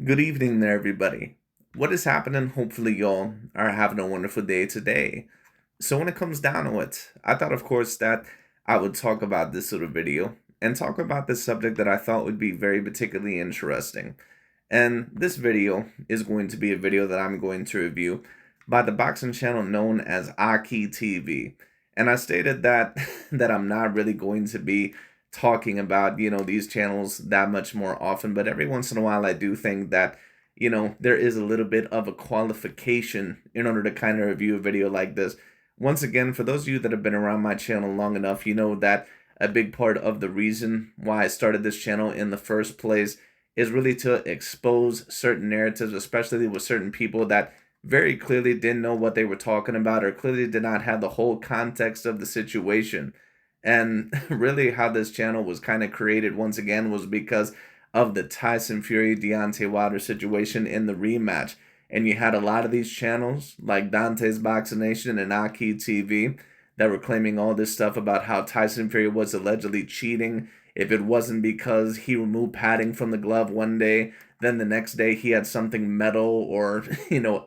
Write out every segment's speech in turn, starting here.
Good evening there, everybody. What is happening? Hopefully, y'all are having a wonderful day today. So, when it comes down to it, I thought, of course, that I would talk about this sort of video and talk about this subject that I thought would be very particularly interesting. And this video is going to be a video that I'm going to review by the boxing channel known as AKHi TV. And I stated that that I'm not really going to be talking about, these channels that much more often, but every once in a while I do think that, there is a little bit of a qualification in order to kind of review a video like this. Once again, for those of you that have been around my channel long enough, you know that a big part of the reason why I started this channel in the first place is really to expose certain narratives, especially with certain people that very clearly didn't know what they were talking about or clearly did not have the whole context of the situation. And really how this channel was kind of created once again was because of the Tyson Fury Deontay Wilder situation in the rematch. And you had a lot of these channels like Dante's Boxing Nation and AKHi TV that were claiming all this stuff about how Tyson Fury was allegedly cheating. If it wasn't because he removed padding from the glove one day, then the next day he had something metal or,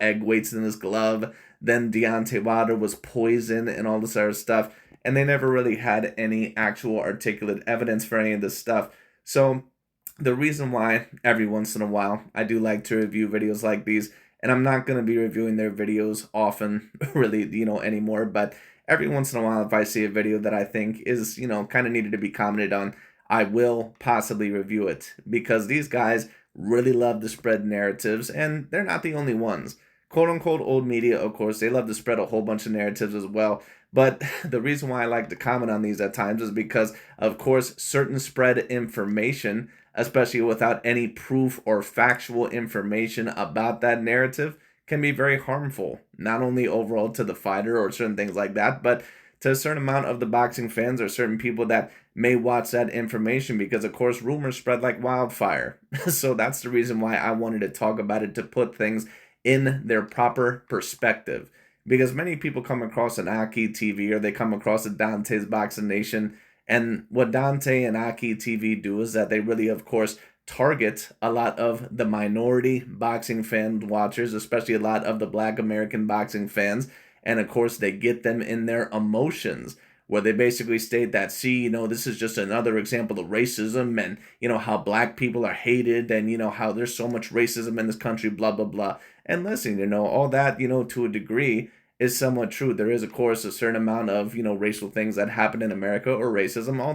egg weights in his glove. Then Deontay Wilder was poisoned and all this other stuff. And they never really had any actual articulate evidence for any of this stuff. So the reason why every once in a while I do like to review videos like these, and I'm not going to be reviewing their videos often, really, anymore, but every once in a while, if I see a video that I think is, kind of needed to be commented on, I will possibly review it because these guys really love to spread narratives, and they're not the only ones. Quote unquote old media, of course, they love to spread a whole bunch of narratives as well. But the reason why I like to comment on these at times is because, of course, certain spread information, especially without any proof or factual information about that narrative, can be very harmful, not only overall to the fighter or certain things like that, but to a certain amount of the boxing fans or certain people that may watch that information because, of course, rumors spread like wildfire. So that's the reason why I wanted to talk about it, to put things in their proper perspective. Because many people come across an AKHi TV or they come across a Dante's Boxing Nation, and what Dante and AKHi TV do is that they really, of course, target a lot of the minority boxing fan watchers, especially a lot of the Black American boxing fans, and of course they get them in their emotions, where they basically state that, see, this is just another example of racism, and how black people are hated, and how there's so much racism in this country, blah blah blah. And listen, all that, to a degree is somewhat true. There is, of course, a certain amount of, racial things that happen in America, or racism. All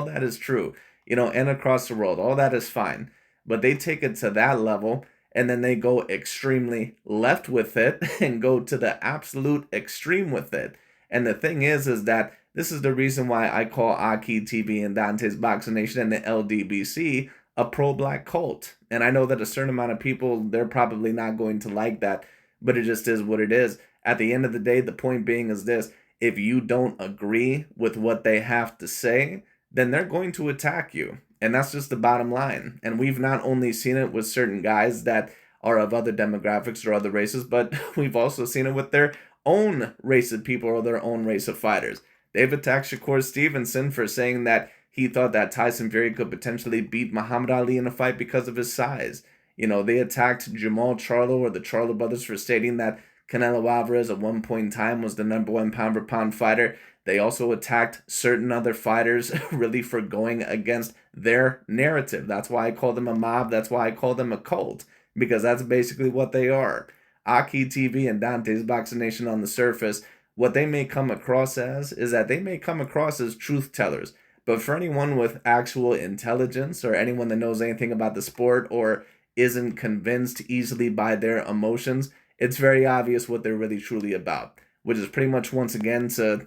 that is true, and across the world. All that is fine. But they take it to that level, and then they go extremely left with it and go to the absolute extreme with it. And the thing is that this is the reason why I call AKHi TV and Dante's Boxing Nation and the LDBC a pro-black cult. And I know that a certain amount of people, they're probably not going to like that, but it just is what it is. At the end of the day, the point being is this: if you don't agree with what they have to say, then they're going to attack you. And that's just the bottom line. And we've not only seen it with certain guys that are of other demographics or other races, but we've also seen it with their own race of people or their own race of fighters. They've attacked Shakur Stevenson for saying that he thought that Tyson Fury could potentially beat Muhammad Ali in a fight because of his size. They attacked Jamal Charlo or the Charlo brothers for stating that Canelo Alvarez at one point in time was the #1 pound-for-pound fighter. They also attacked certain other fighters really for going against their narrative. That's why I call them a mob. That's why I call them a cult, because that's basically what they are. AKHi TV and Dante's Boxing Nation on the surface, what they may come across as is that they may come across as truth tellers. But for anyone with actual intelligence or anyone that knows anything about the sport or isn't convinced easily by their emotions, it's very obvious what they're really truly about, which is pretty much once again to,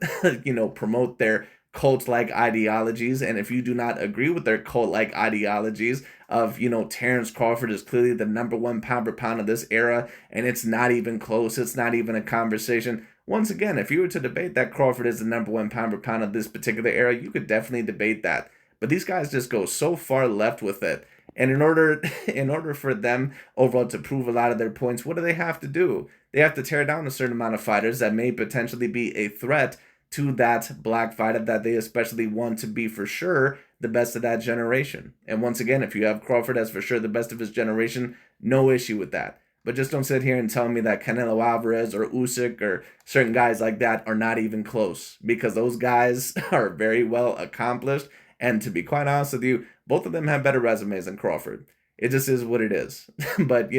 promote their cult-like ideologies. And if you do not agree with their cult-like ideologies of, Terence Crawford is clearly the #1 pound-for-pound of this era, and it's not even close, it's not even a conversation. Once again, if you were to debate that Crawford is the #1 pound-for-pound of this particular era, you could definitely debate that. But these guys just go so far left with it. And in order in order for them overall to prove a lot of their points, what do they have to do? They have to tear down a certain amount of fighters that may potentially be a threat to that black fighter that they especially want to be for sure the best of that generation. And once again, if you have Crawford as for sure the best of his generation, no issue with that. But just don't sit here and tell me that Canelo Alvarez or Usyk or certain guys like that are not even close, because those guys are very well accomplished. And to be quite honest with you, both of them have better resumes than Crawford. It just is what it is. But,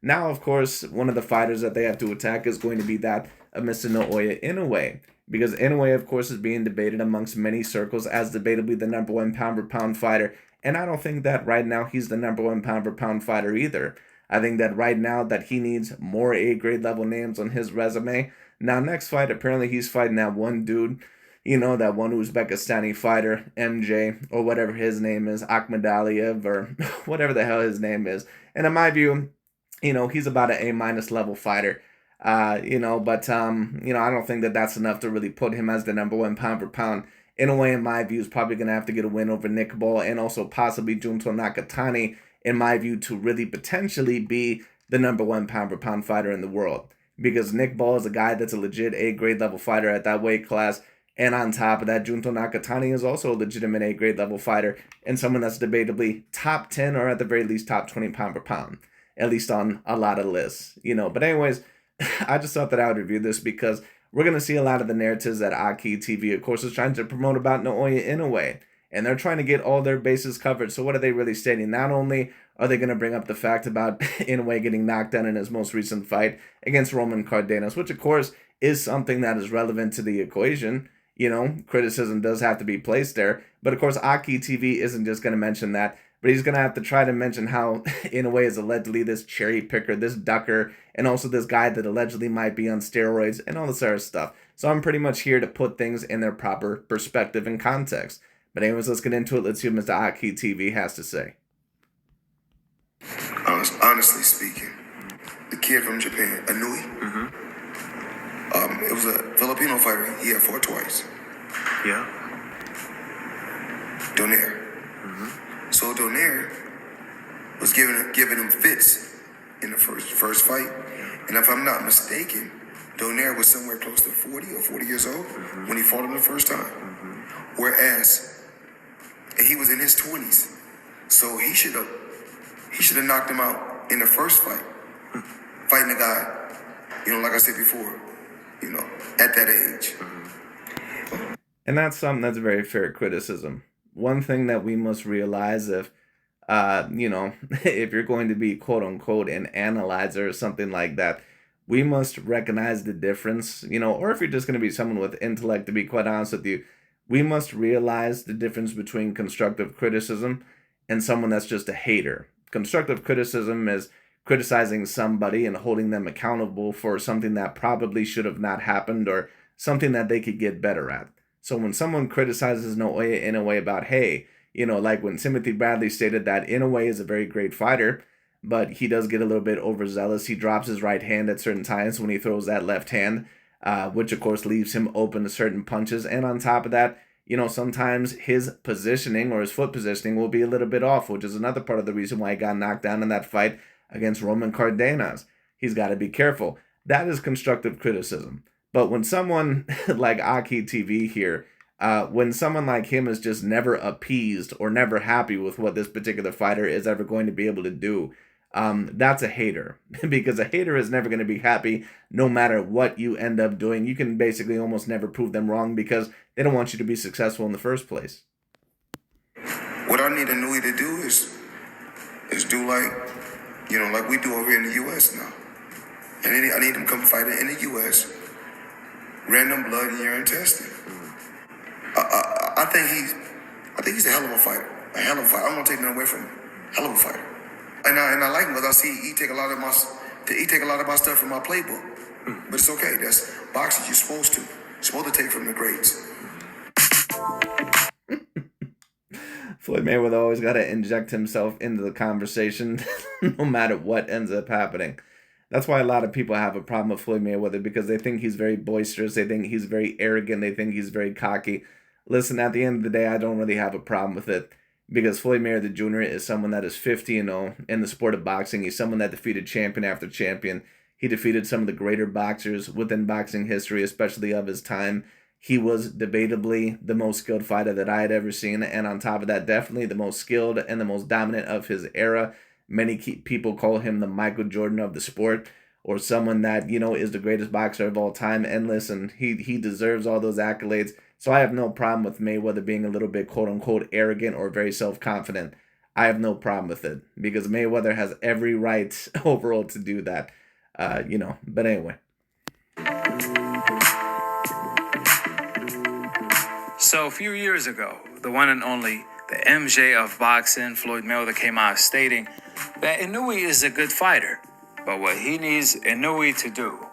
now, of course, one of the fighters that they have to attack is going to be that of Mr. Naoya Inoue. Because Inoue, of course, is being debated amongst many circles as debatably the number one pound-for-pound fighter. And I don't think that right now he's the number one pound-for-pound fighter either. I think that right now that he needs more A-grade level names on his resume. Now, next fight, apparently he's fighting that one dude, that one Uzbekistani fighter, MJ, or whatever his name is, Akhmadaliev, or whatever the hell his name is. And in my view, he's about an A- level fighter. But I don't think that that's enough to really put him as the number one pound for pound. Inoue, in my view, is probably going to have to get a win over Nick Ball and also possibly Junto Nakatani, in my view, to really potentially be the number one pound for pound fighter in the world. Because Nick Ball is a guy that's a legit A-grade level fighter at that weight class. And on top of that, Junto Nakatani is also a legitimate A-grade level fighter and someone that's debatably top 10 or at the very least top 20 pound for pound, at least on a lot of lists. But anyways, I just thought that I would review this because we're going to see a lot of the narratives that AKHi TV, of course, is trying to promote about Naoya Inoue. And they're trying to get all their bases covered. So what are they really stating? Not only are they going to bring up the fact about Inoue getting knocked down in his most recent fight against Roman Cardenas, which, of course, is something that is relevant to the equation. Criticism does have to be placed there. But, of course, AKHi TV isn't just going to mention that. But he's going to have to try to mention how Inoue is allegedly this cherry picker, this ducker, and also this guy that allegedly might be on steroids and all this other stuff. So I'm pretty much here to put things in their proper perspective and context. But anyways, let's get into it. Let's see what Mr. AKHi TV has to say. Honestly speaking, the kid from Japan, Inoue, it was a Filipino fighter. He had fought twice. Yeah. Donaire. So Donaire was giving him fits in the first fight. And if I'm not mistaken, Donaire was somewhere close to 40 or 40 years old when he fought him the first time. Whereas he was in his 20s. So he should have knocked him out in the first fight. Fighting a guy, like I said before, at that age. And that's something that's very fair criticism. One thing that we must realize if you're going to be quote unquote an analyzer or something like that, we must recognize the difference, or if you're just going to be someone with intellect, to be quite honest with you, we must realize the difference between constructive criticism and someone that's just a hater. Constructive criticism is criticizing somebody and holding them accountable for something that probably should have not happened or something that they could get better at. So when someone criticizes Naoya Inoue about, hey, like when Timothy Bradley stated that Inoue is a very great fighter, but he does get a little bit overzealous. He drops his right hand at certain times when he throws that left hand, which of course leaves him open to certain punches. And on top of that, sometimes his positioning or his foot positioning will be a little bit off, which is another part of the reason why he got knocked down in that fight against Roman Cardenas. He's got to be careful. That is constructive criticism. But when someone like AKHi TV here, when someone like him is just never appeased or never happy with what this particular fighter is ever going to be able to do, that's a hater. Because a hater is never going to be happy no matter what you end up doing. You can basically almost never prove them wrong because they don't want you to be successful in the first place. What I need Inoue to do is do like we do over here in the U.S. now. And I need him to come fight in the U.S. Random blood and urine testing. I think he's a hell of a fighter. A hell of a fighter. I'm gonna take nothing away from him. Hell of a fighter. And I like him because I see he take a lot of my stuff from my playbook. But it's okay. That's boxing. You're supposed to take from the greats. Floyd Mayweather always got to inject himself into the conversation no matter what ends up happening. That's why a lot of people have a problem with Floyd Mayweather, because they think he's very boisterous. They think he's very arrogant. They think he's very cocky. Listen, at the end of the day, I don't really have a problem with it, because Floyd Mayweather Jr. is someone that is 50-0 in the sport of boxing. He's someone that defeated champion after champion. He defeated some of the greater boxers within boxing history, especially of his time. he was debatably the most skilled fighter that I had ever seen. And on top of that, definitely the most skilled and the most dominant of his era. Many people call him the Michael Jordan of the sport, or someone that, is the greatest boxer of all time. And listen, he deserves all those accolades. So I have no problem with Mayweather being a little bit quote unquote arrogant or very self-confident. I have no problem with it because Mayweather has every right overall to do that. But anyway. So a few years ago, the one and only, the MJ of boxing, Floyd Mayweather, came out stating that Inoue is a good fighter, but what he needs Inoue to do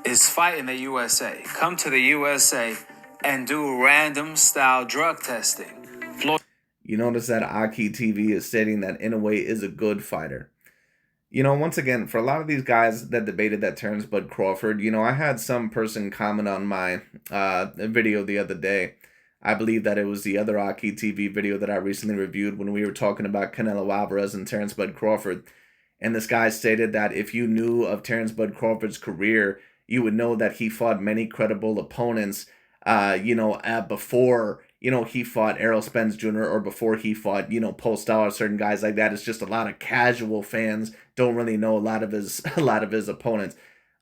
is fight in the USA, come to the USA, and do random style drug testing. Floyd. You notice that AKHi TV is stating that Inoue is a good fighter. Once again, for a lot of these guys that debated that Terence Bud Crawford, I had some person comment on my video the other day. I believe that it was the other AKHi TV video that I recently reviewed when we were talking about Canelo Alvarez and Terence Bud Crawford. And this guy stated that if you knew of Terence Bud Crawford's career, you would know that he fought many credible opponents, before, he fought Errol Spence Jr. or before he fought, Postal or certain guys like that. It's just a lot of casual fans don't really know a lot of his opponents.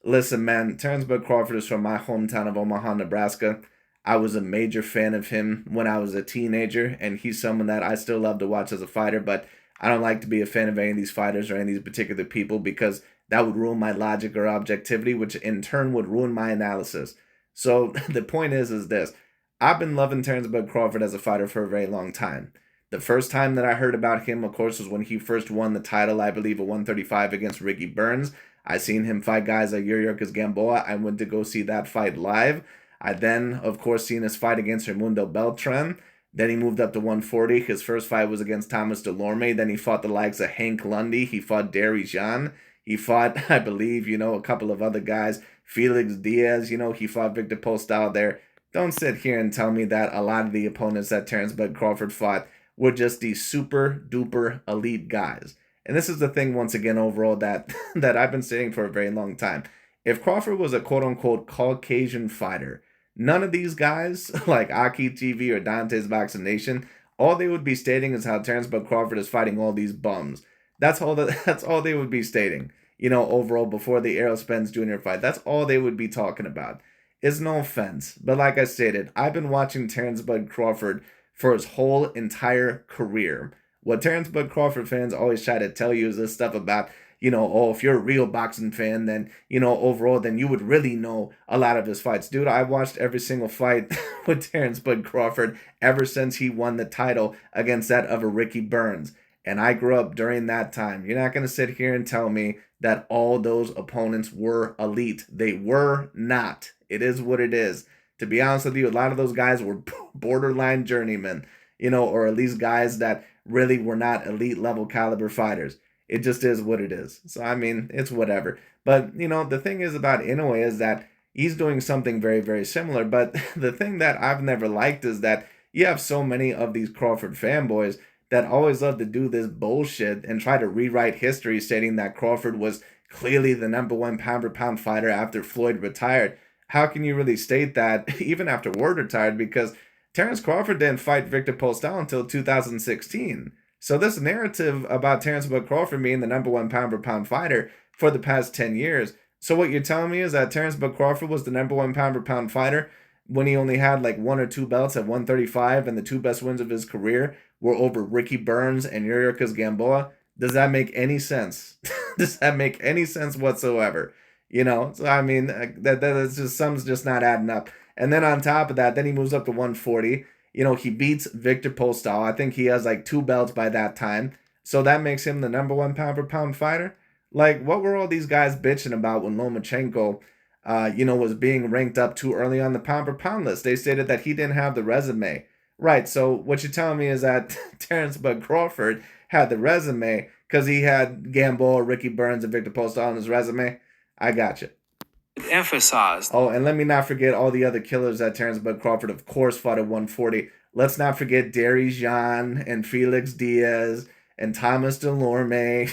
Listen, man, Terence Bud Crawford is from my hometown of Omaha, Nebraska. I was a major fan of him when I was a teenager, and he's someone that I still love to watch as a fighter, but I don't like to be a fan of any of these fighters or any of these particular people because that would ruin my logic or objectivity, which in turn would ruin my analysis. So the point is this. I've been loving Terence Bud Crawford as a fighter for a very long time. The first time that I heard about him, of course, was when he first won the title, I believe, at 135 against Ricky Burns. I seen him fight guys like Yuriorkis Gamboa. I went to go see that fight live. I then, of course, seen his fight against Raimundo Beltran. Then he moved up to 140. His first fight was against Thomas Delorme. Then he fought the likes of Hank Lundy. He fought Derry Jean. He fought, I believe, a couple of other guys. Felix Diaz, he fought Victor Postal there. Don't sit here and tell me that a lot of the opponents that Terence Bud Crawford fought were just these super duper elite guys. And this is the thing, once again, overall, that I've been saying for a very long time. If Crawford was a quote-unquote Caucasian fighter, none of these guys, like AKHi TV or Dante's Boxing Nation, all they would be stating is how Terence Bud Crawford is fighting all these bums. That's all they would be stating, overall before the Errol Spence Jr. fight. That's all they would be talking about. It's no offense, but like I stated, I've been watching Terence Bud Crawford for his whole entire career. What Terence Bud Crawford fans always try to tell you is this stuff about, if you're a real boxing fan, then, overall, then you would really know a lot of his fights. Dude, I watched every single fight with Terence Bud Crawford ever since he won the title against that of a Ricky Burns. And I grew up during that time. You're not going to sit here and tell me that all those opponents were elite. They were not. It is what it is. To be honest with you, a lot of those guys were borderline journeymen, or at least guys that really were not elite level caliber fighters. It just is what it is. So, I mean, it's whatever. But, the thing is about Inoue is that he's doing something very, very similar. But the thing that I've never liked is that you have so many of these Crawford fanboys that always love to do this bullshit and try to rewrite history stating that Crawford was clearly the #1 pound-for-pound fighter after Floyd retired. How can you really state that even after Ward retired? Because Terence Crawford didn't fight Victor Postal until 2016. So this narrative about Terence Bud Crawford being the #1 pound-for-pound fighter for the past 10 years. So what you're telling me is that Terence Bud Crawford was the #1 pound-for-pound fighter when he only had like 1 or 2 belts at 135 and the 2 best wins of his career were over Ricky Burns and Yuriorkis Gamboa? Does that make any sense? Does that make any sense whatsoever? So I mean, that's just, something's just not adding up. And then on top of that, then he moves up to 140. He beats Victor Postal. I think he has like 2 belts by that time. So that makes him the #1 pound-for-pound fighter. Like, what were all these guys bitching about when Lomachenko, was being ranked up too early on the pound-for-pound list? They stated that he didn't have the resume. Right, so what you're telling me is that Terence Bud Crawford had the resume because he had Gamboa, Ricky Burns, and Victor Postal on his resume? I got you. Emphasized. Oh, and let me not forget all the other killers that Terence Bud Crawford, of course, fought at 140. Let's not forget Derry Jean and Felix Diaz and Thomas Delorme,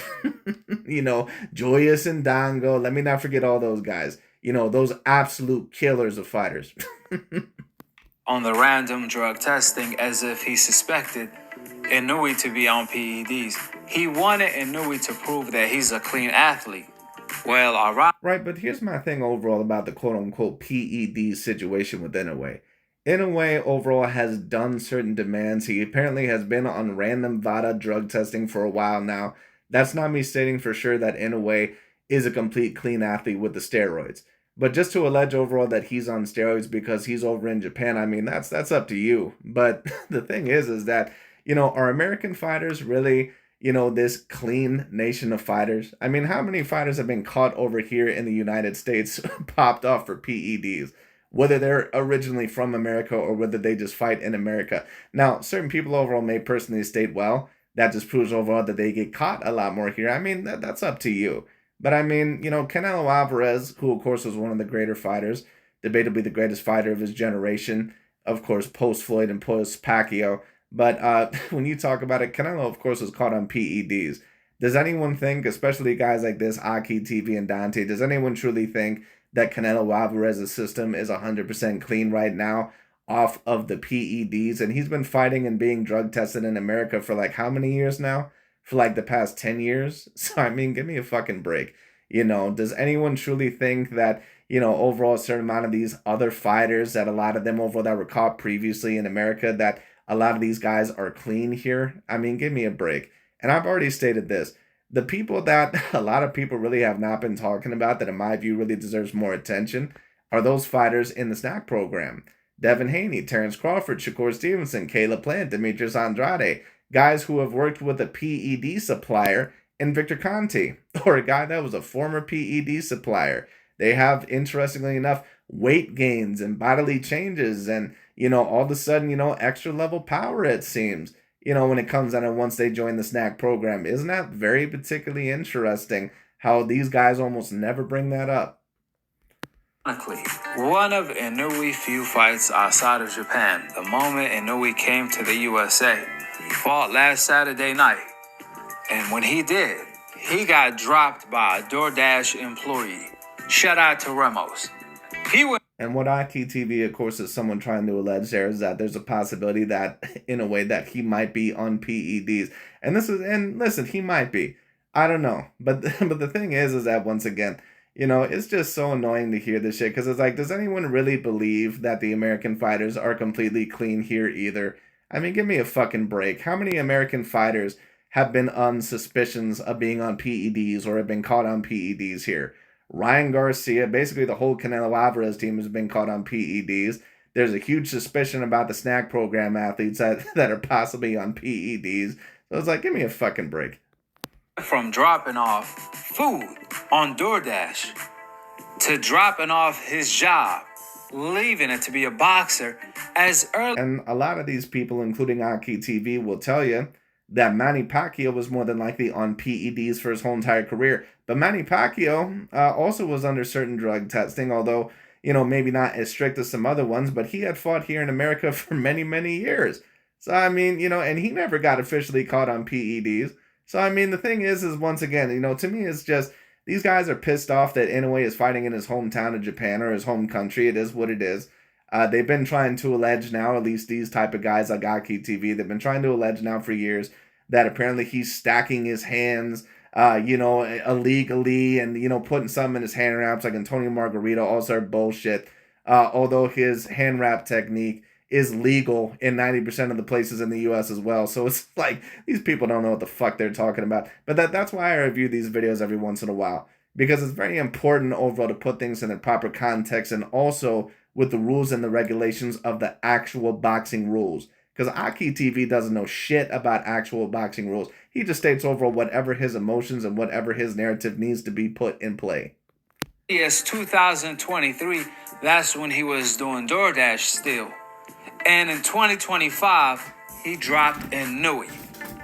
Joyous and Dongo. Let me not forget all those guys. Those absolute killers of fighters. on the random drug testing as if he suspected Inoue to be on PEDs. He wanted Inoue to prove that he's a clean athlete. Well, right, but here's my thing overall about the quote-unquote PED situation with Inoue. Inoue overall has done certain demands. He apparently has been on random VADA drug testing for a while now. That's not me stating for sure that Inoue is a complete clean athlete with the steroids. But just to allege overall that he's on steroids because he's over in Japan, I mean, that's up to you. But the thing is that, are American fighters really, this clean nation of fighters? I mean, how many fighters have been caught over here in the United States popped off for PEDs? Whether they're originally from America or whether they just fight in America. Now, certain people overall may personally state, well, that just proves overall that they get caught a lot more here. I mean, that's up to you. But I mean, Canelo Alvarez, who of course was one of the greater fighters, debatably the greatest fighter of his generation, of course, post-Floyd and post-Pacquiao. But when you talk about it, Canelo, of course, was caught on PEDs. Does anyone think, especially guys like this, AKHi TV and Dante, does anyone truly think that Canelo Alvarez's system is 100% clean right now off of the PEDs? And he's been fighting and being drug tested in America for like how many years now? For like the past 10 years? So, I mean, give me a fucking break. Does anyone truly think that, overall a certain amount of these other fighters, that a lot of them overall that were caught previously in America, that a lot of these guys are clean here? I mean, give me a break. And I've already stated this. The people that a lot of people really have not been talking about that in my view really deserves more attention are those fighters in the snack program. Devin Haney, Terence Crawford, Shakur Stevenson, Caleb Plant, Demetrius Andrade, guys who have worked with a PED supplier in Victor Conte, or a guy that was a former PED supplier. They have, interestingly enough, weight gains and bodily changes and, all of a sudden, extra level power, it seems. When it comes down to once they join the snack program. Isn't that very particularly interesting how these guys almost never bring that up? One of Inoue's few fights outside of Japan, the moment Inoue came to the USA, he fought last Saturday night. And when he did, he got dropped by a DoorDash employee. Shout out to Ramos. And what AKHi TV, of course, is someone trying to allege there is that there's a possibility that, in a way, that he might be on PEDs. And listen, he might be. I don't know. But the thing is that, once again, it's just so annoying to hear this shit. Because it's like, does anyone really believe that the American fighters are completely clean here either? I mean, give me a fucking break. How many American fighters have been on suspicions of being on PEDs or have been caught on PEDs here? Ryan Garcia, basically the whole Canelo Alvarez team has been caught on PEDs. There's a huge suspicion about the snack program athletes that are possibly on PEDs. So it's like, give me a fucking break. From dropping off food on DoorDash to dropping off his job, leaving it to be a boxer as early. And a lot of these people, including AKHi TV, will tell you that Manny Pacquiao was more than likely on PEDs for his whole entire career. But Manny Pacquiao also was under certain drug testing, although, maybe not as strict as some other ones, but he had fought here in America for many, many years. So, I mean, and he never got officially caught on PEDs. So, I mean, the thing is once again, to me, it's just, these guys are pissed off that Inoue is fighting in his hometown of Japan or his home country. It is what it is. They've been trying to allege now, at least these type of guys like AKHi TV, they've been trying to allege now for years that apparently he's stacking his hands, illegally and, putting something in his hand wraps like Antonio Margarito, all sort of bullshit. Although his hand wrap technique is legal in 90% of the places in the U.S. as well. So it's like, these people don't know what the fuck they're talking about. But that's why I review these videos every once in a while. Because it's very important overall to put things in their proper context and also with the rules and the regulations of the actual boxing rules. Because AKHi TV doesn't know shit about actual boxing rules. He just states overall whatever his emotions and whatever his narrative needs to be put in play. Yes, 2023, that's when he was doing DoorDash still. And in 2025, he dropped Inoue.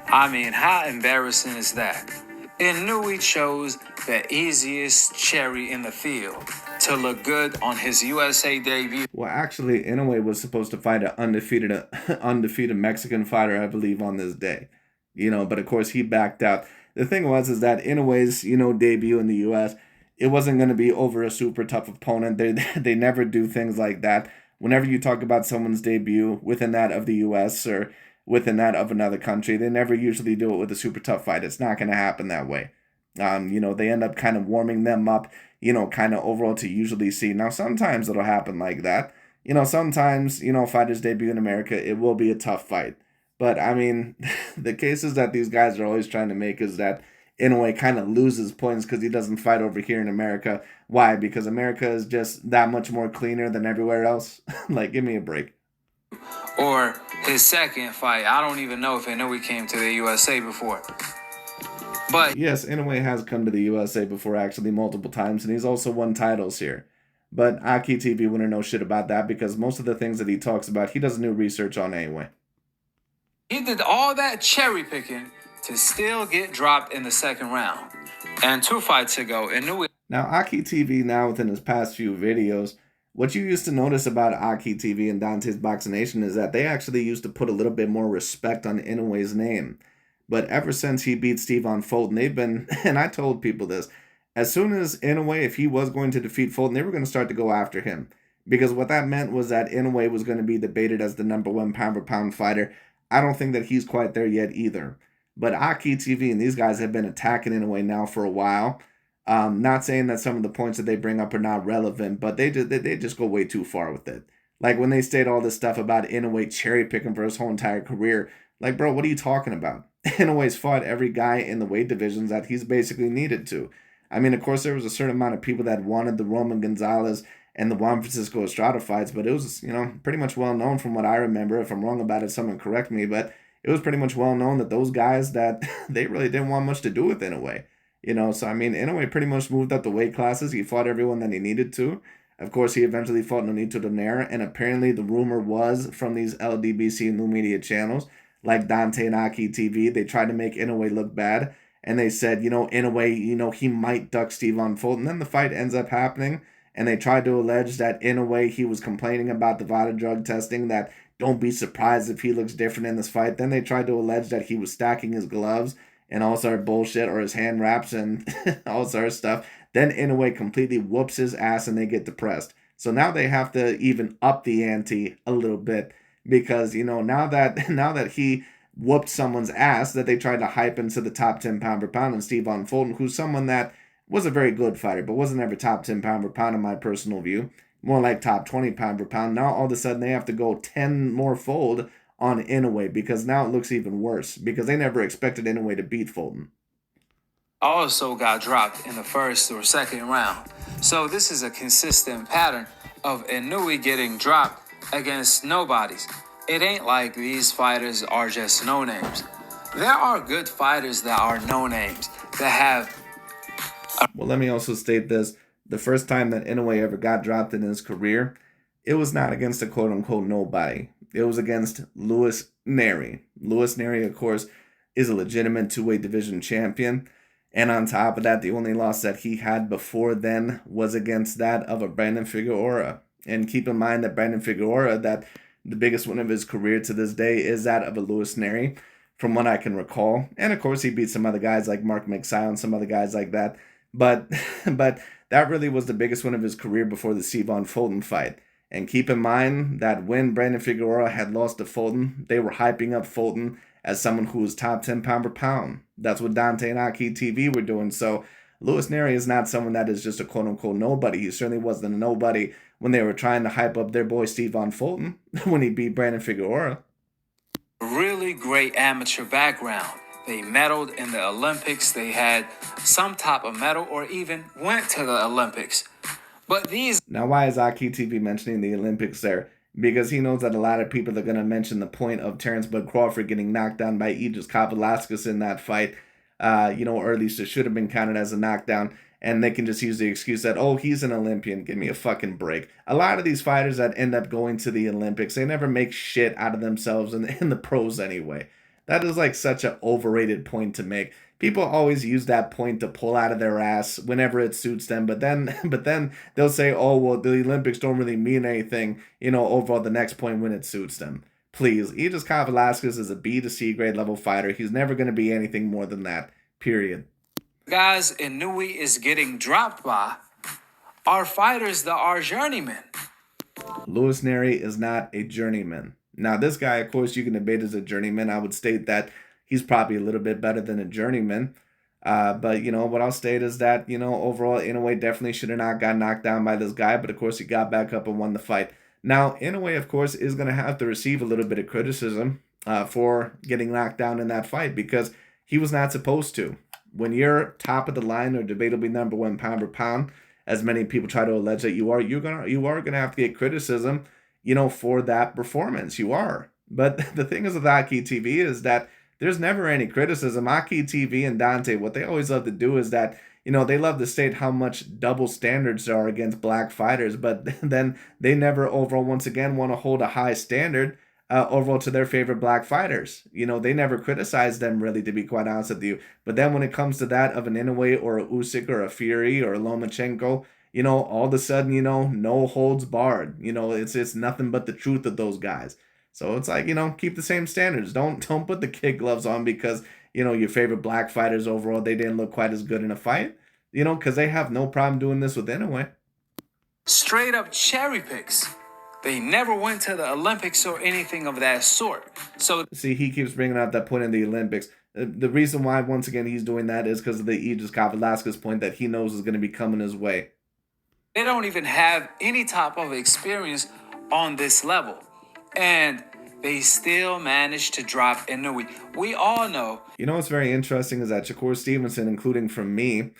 I mean, how embarrassing is that? Inoue chose the easiest cherry in the field to look good on his USA debut. Well, actually, Inoue was supposed to fight an undefeated Mexican fighter, I believe, on this day. But of course he backed out. The thing was that Inoue's, debut in the US, it wasn't going to be over a super tough opponent. They never do things like that. whenever you talk about someone's debut within that of the US or within that of another country, they never usually do it with a super tough fight. It's not going to happen that way. They end up kind of warming them up, kind of overall to usually see. Now, sometimes it'll happen like that. Sometimes, fighters debut in America, it will be a tough fight. But, I mean, the cases that these guys are always trying to make is that Inoue kind of loses points because he doesn't fight over here in America. Why? Because America is just that much more cleaner than everywhere else. Like, give me a break. Or his second fight, I don't even know if Inoue came to the USA before. But yes, Inoue has come to the USA before actually multiple times, and he's also won titles here. But AKHi TV wouldn't know shit about that because most of the things that he talks about, he doesn't do research on anyway. he did all that cherry picking to still get dropped in the second round. And 2 fights ago, Inoue. Now, AKHi TV now within his past few videos, what you used to notice about AKHi TV and Dante's Boxing Nation is that they actually used to put a little bit more respect on Inoue's name. But ever since he beat Steven Fulton, they've been, and I told people this, as soon as Inoue, if he was going to defeat Fulton, they were going to start to go after him. Because what that meant was that Inoue was going to be debated as the #1 pound-for-pound fighter. I don't think that he's quite there yet either. But AKHi TV and these guys have been attacking Inoue now for a while. Not saying that some of the points that they bring up are not relevant, but they just go way too far with it. Like when they state all this stuff about Inoue cherry picking for his whole entire career. Like, bro, what are you talking about? Inoue's fought every guy in the weight divisions that he's basically needed to. I mean, of course, there was a certain amount of people that wanted the Roman Gonzalez and the Juan Francisco Estrada fights, but it was, pretty much well known from what I remember. If I'm wrong about it, someone correct me, but it was pretty much well known that those guys that they really didn't want much to do with Inoue. So I mean, Inoue pretty much moved up the weight classes. He fought everyone that he needed to. Of course, he eventually fought Donaire, and apparently the rumor was from these LDBC new media channels, like Dante and AKHi TV, they tried to make Inoue look bad, and they said, Inoue, he might duck Steven Fulton. Then the fight ends up happening, and they tried to allege that Inoue, he was complaining about the VADA drug testing, that don't be surprised if he looks different in this fight. Then they tried to allege that he was stacking his gloves and all sort of bullshit, or his hand wraps and all sort of stuff. Then Inoue completely whoops his ass and they get depressed. So now they have to even up the ante a little bit because, now that he whooped someone's ass, that they tried to hype into the top 10 pound per pound, and Steven Fulton, who's someone that was a very good fighter, but wasn't ever top 10 pound per pound in my personal view. More like top 20 pound per pound. Now all of a sudden they have to go 10 more fold on Inoue because now it looks even worse because they never expected Inoue to beat Fulton. Also got dropped in the first or second round. So this is a consistent pattern of Inoue getting dropped against nobodies. It ain't like these fighters are just no names. There are good fighters that are no names that have. Well, let me also state this. The first time that Inoue ever got dropped in his career, it was not against a quote-unquote nobody. It was against Louis Neri. Louis Neri, of course, is a legitimate 2-weight division champion. And on top of that, the only loss that he had before then was against that of a Brandon Figueroa. And keep in mind that Brandon Figueroa, that the biggest win of his career to this day is that of a Louis Neri, from what I can recall. And of course, he beat some other guys like Mark McSile and some other guys like that. But that really was the biggest win of his career before the Steven Fulton fight. And keep in mind that when Brandon Figueroa had lost to Fulton, they were hyping up Fulton as someone who was top 10 pound per pound. That's what Dante and AKHi TV were doing. So Louis Neri is not someone that is just a quote-unquote nobody. He certainly wasn't a nobody when they were trying to hype up their boy Steven Fulton when he beat Brandon Figueroa. Really great amateur background. They medaled in the Olympics. They had some type of medal or even went to the Olympics. But these... Now, why is AKHi TV mentioning the Olympics there? Because he knows that a lot of people are going to mention the point of Terence Crawford getting knocked down by Aegis Velasquez in that fight, or at least it should have been counted as a knockdown. And they can just use the excuse that, oh, he's an Olympian. Give me a fucking break. A lot of these fighters that end up going to the Olympics, they never make shit out of themselves in the pros anyway. That is like such an overrated point to make. People always use that point to pull out of their ass whenever it suits them. But then they'll say, oh, well, the Olympics don't really mean anything, over the next point when it suits them. Please, Aegis Velasquez is a B to C grade level fighter. He's never going to be anything more than that, period. Guys Inoue is getting dropped by are fighters that are journeymen. Louis Neri is not a journeyman. Now, this guy, of course, you can debate as a journeyman. I would state that he's probably a little bit better than a journeyman. But, what I'll state is that, overall, Inoue definitely should have not got knocked down by this guy. But, of course, he got back up and won the fight. Now, Inoue, of course, is going to have to receive a little bit of criticism for getting knocked down in that fight because he was not supposed to. When you're top of the line or debatably number one pound for pound, as many people try to allege that you are, you are gonna have to get criticism, for that performance. You are. But the thing is with AKHi TV is that there's never any criticism. AKHi TV and Dante, what they always love to do is that, they love to state how much double standards there are against black fighters, but then they never overall, once again, want to hold a high standard overall to their favorite black fighters. They never criticize them, really, to be quite honest with you. But then when it comes to that of an Inoue or a Usyk or a Fury or a Lomachenko, all of a sudden, no holds barred. It's nothing but the truth of those guys. So it's like, keep the same standards. Don't put the kid gloves on because, your favorite black fighters overall, they didn't look quite as good in a fight. Because they have no problem doing this with Inoue. Straight up cherry picks. They never went to the Olympics or anything of that sort. So see, he keeps bringing up that point in the Olympics. The reason why, once again, he's doing that is because of the Aegis Velasquez point that he knows is going to be coming his way. They don't even have any type of experience on this level. And they still managed to drop Inoue. We all know. What's very interesting is that Shakur Stevenson, including from me,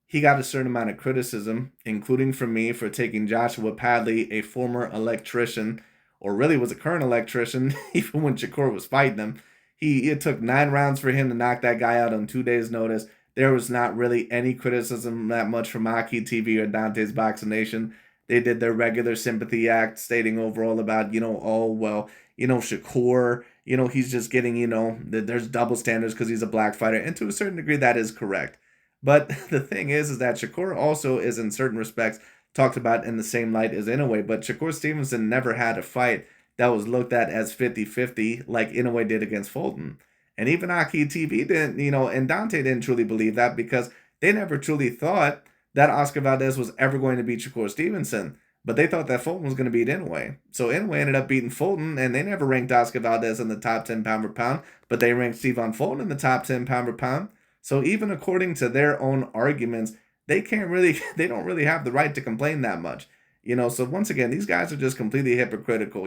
he got a certain amount of criticism, including from me, for taking Joshua Padley, a former electrician, or really was a current electrician, even when Shakur was fighting him. It took 9 rounds for him to knock that guy out on 2 days' notice. There was not really any criticism that much from AKHi TV or Dante's Boxing Nation. They did their regular sympathy act, stating overall about, oh, well, Shakur, he's just getting, there's double standards because he's a black fighter. And to a certain degree, that is correct. But the thing is that Shakur also is, in certain respects, talked about in the same light as Inoue. But Shakur Stevenson never had a fight that was looked at as 50-50 like Inoue did against Fulton. And even AKHi TV didn't, and Dante didn't truly believe that because they never truly thought that Oscar Valdez was ever going to beat Shakur Stevenson. But they thought that Fulton was going to beat Inoue. So Inoue ended up beating Fulton, and they never ranked Oscar Valdez in the top 10 pound for pound, but they ranked Steven Fulton in the top 10 pound for pound. So even according to their own arguments, they don't really have the right to complain that much. So once again, these guys are just completely hypocritical.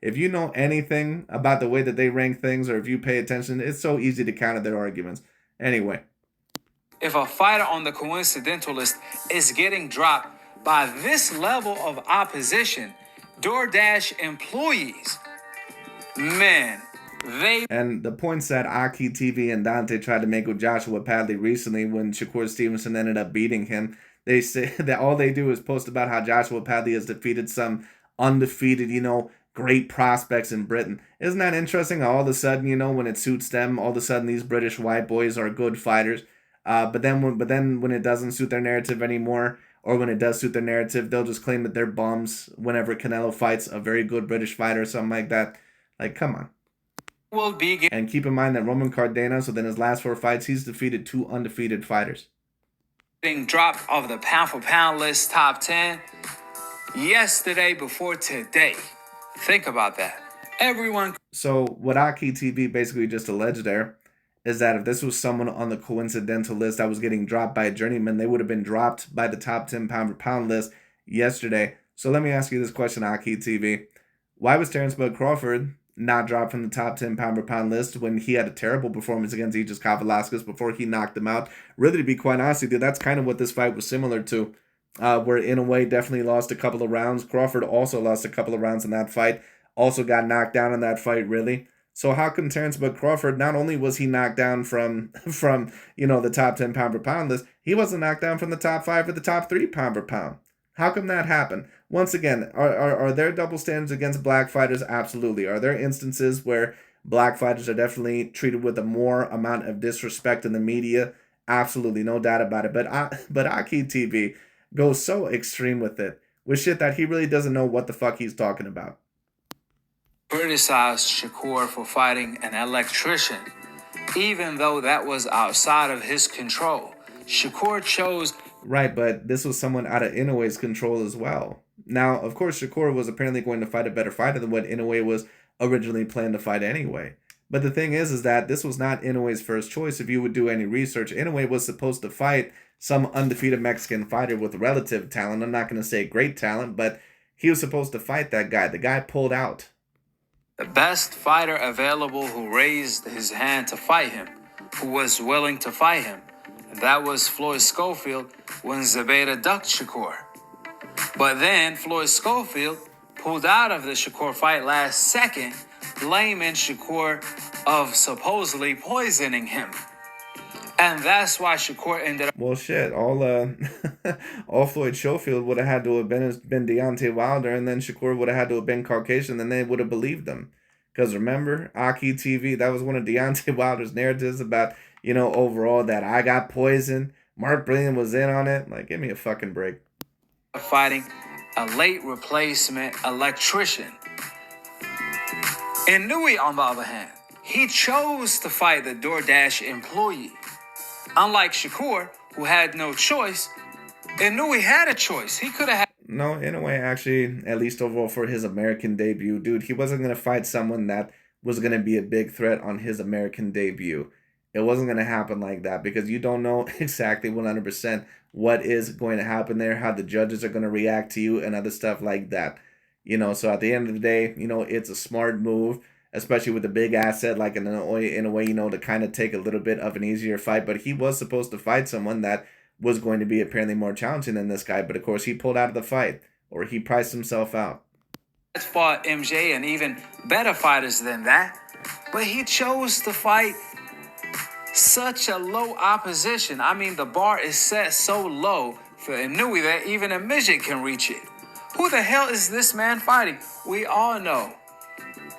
If you know anything about the way that they rank things, or if you pay attention, it's so easy to counter their arguments. Anyway. If a fighter on the coincidental list is getting dropped by this level of opposition, DoorDash employees, man, And the points that AKHi TV and Dante tried to make with Joshua Padley recently when Shakur Stevenson ended up beating him, they say that all they do is post about how Joshua Padley has defeated some undefeated, great prospects in Britain. Isn't that interesting? All of a sudden, when it suits them, all of a sudden these British white boys are good fighters. But then when it doesn't suit their narrative anymore, or when it does suit their narrative, they'll just claim that they're bums whenever Canelo fights a very good British fighter or something like that. Like, come on. And keep in mind that Roman Cardenas, within his last 4 fights, he's defeated 2 undefeated fighters. Being dropped off the pound for pound list top 10 yesterday before today. Think about that. Everyone. So what AKHi TV basically just alleged there is that if this was someone on the coincidental list that was getting dropped by a journeyman, they would have been dropped by the top 10 pound for pound list yesterday. So let me ask you this question, AKHi TV. Why was Terence Crawford not dropped from the top 10 pound for pound list when he had a terrible performance against Aegis Velasquez before he knocked him out? Really, to be quite honest with you, that's kind of what this fight was similar to, where Inoue definitely lost a couple of rounds. Crawford also lost a couple of rounds in that fight, also got knocked down in that fight, really. So how come Terence Crawford, not only was he knocked down from the top 10 pound for pound list, he wasn't knocked down from the top 5 or the top 3 pound for pound? How come that happened? Once again, are there double standards against black fighters? Absolutely. Are there instances where black fighters are definitely treated with a more amount of disrespect in the media? Absolutely, no doubt about it. But AKHi TV goes so extreme with it, with shit that he really doesn't know what the fuck he's talking about. Criticized Shakur for fighting an electrician, even though that was outside of his control. Shakur chose. Right, but this was someone out of Inoue's control as well. Now, of course, Shakur was apparently going to fight a better fighter than what Inoue was originally planned to fight anyway. But the thing is that this was not Inoue's first choice. If you would do any research, Inoue was supposed to fight some undefeated Mexican fighter with relative talent. I'm not going to say great talent, but he was supposed to fight that guy. The guy pulled out. The best fighter available who raised his hand to fight him, who was willing to fight him. And that was Floyd Schofield when Zubaida ducked Shakur. But then Floyd Schofield pulled out of the Shakur fight last second, blaming Shakur of supposedly poisoning him. And that's why Shakur ended up. Well, shit. All Floyd Schofield would have had to have been Deontay Wilder, and then Shakur would have had to have been Caucasian, and they would have believed them. Because remember, AKHi TV, that was one of Deontay Wilder's narratives about, overall that I got poisoned. Mark Brilliant was in on it. Like, give me a fucking break. Fighting a late replacement electrician. Inoue, on the other hand, he chose to fight the DoorDash employee. Unlike Shakur, who had no choice, Inoue had a choice. He could have had. No, Inoue actually, at least overall for his American debut, dude, he wasn't going to fight someone that was going to be a big threat on his American debut. It wasn't going to happen like that because you don't know exactly 100% what is going to happen there, how the judges are going to react to you and other stuff like that. So at the end of the day, it's a smart move, especially with a big asset like Inoue, to kind of take a little bit of an easier fight. But he was supposed to fight someone that was going to be apparently more challenging than this guy. But of course, he pulled out of the fight, or he priced himself out. Fought MJ and even better fighters than that. But he chose to fight such a low opposition. I mean, the bar is set so low for Inoue that even a midget can reach it. Who the hell is this man fighting? We all know.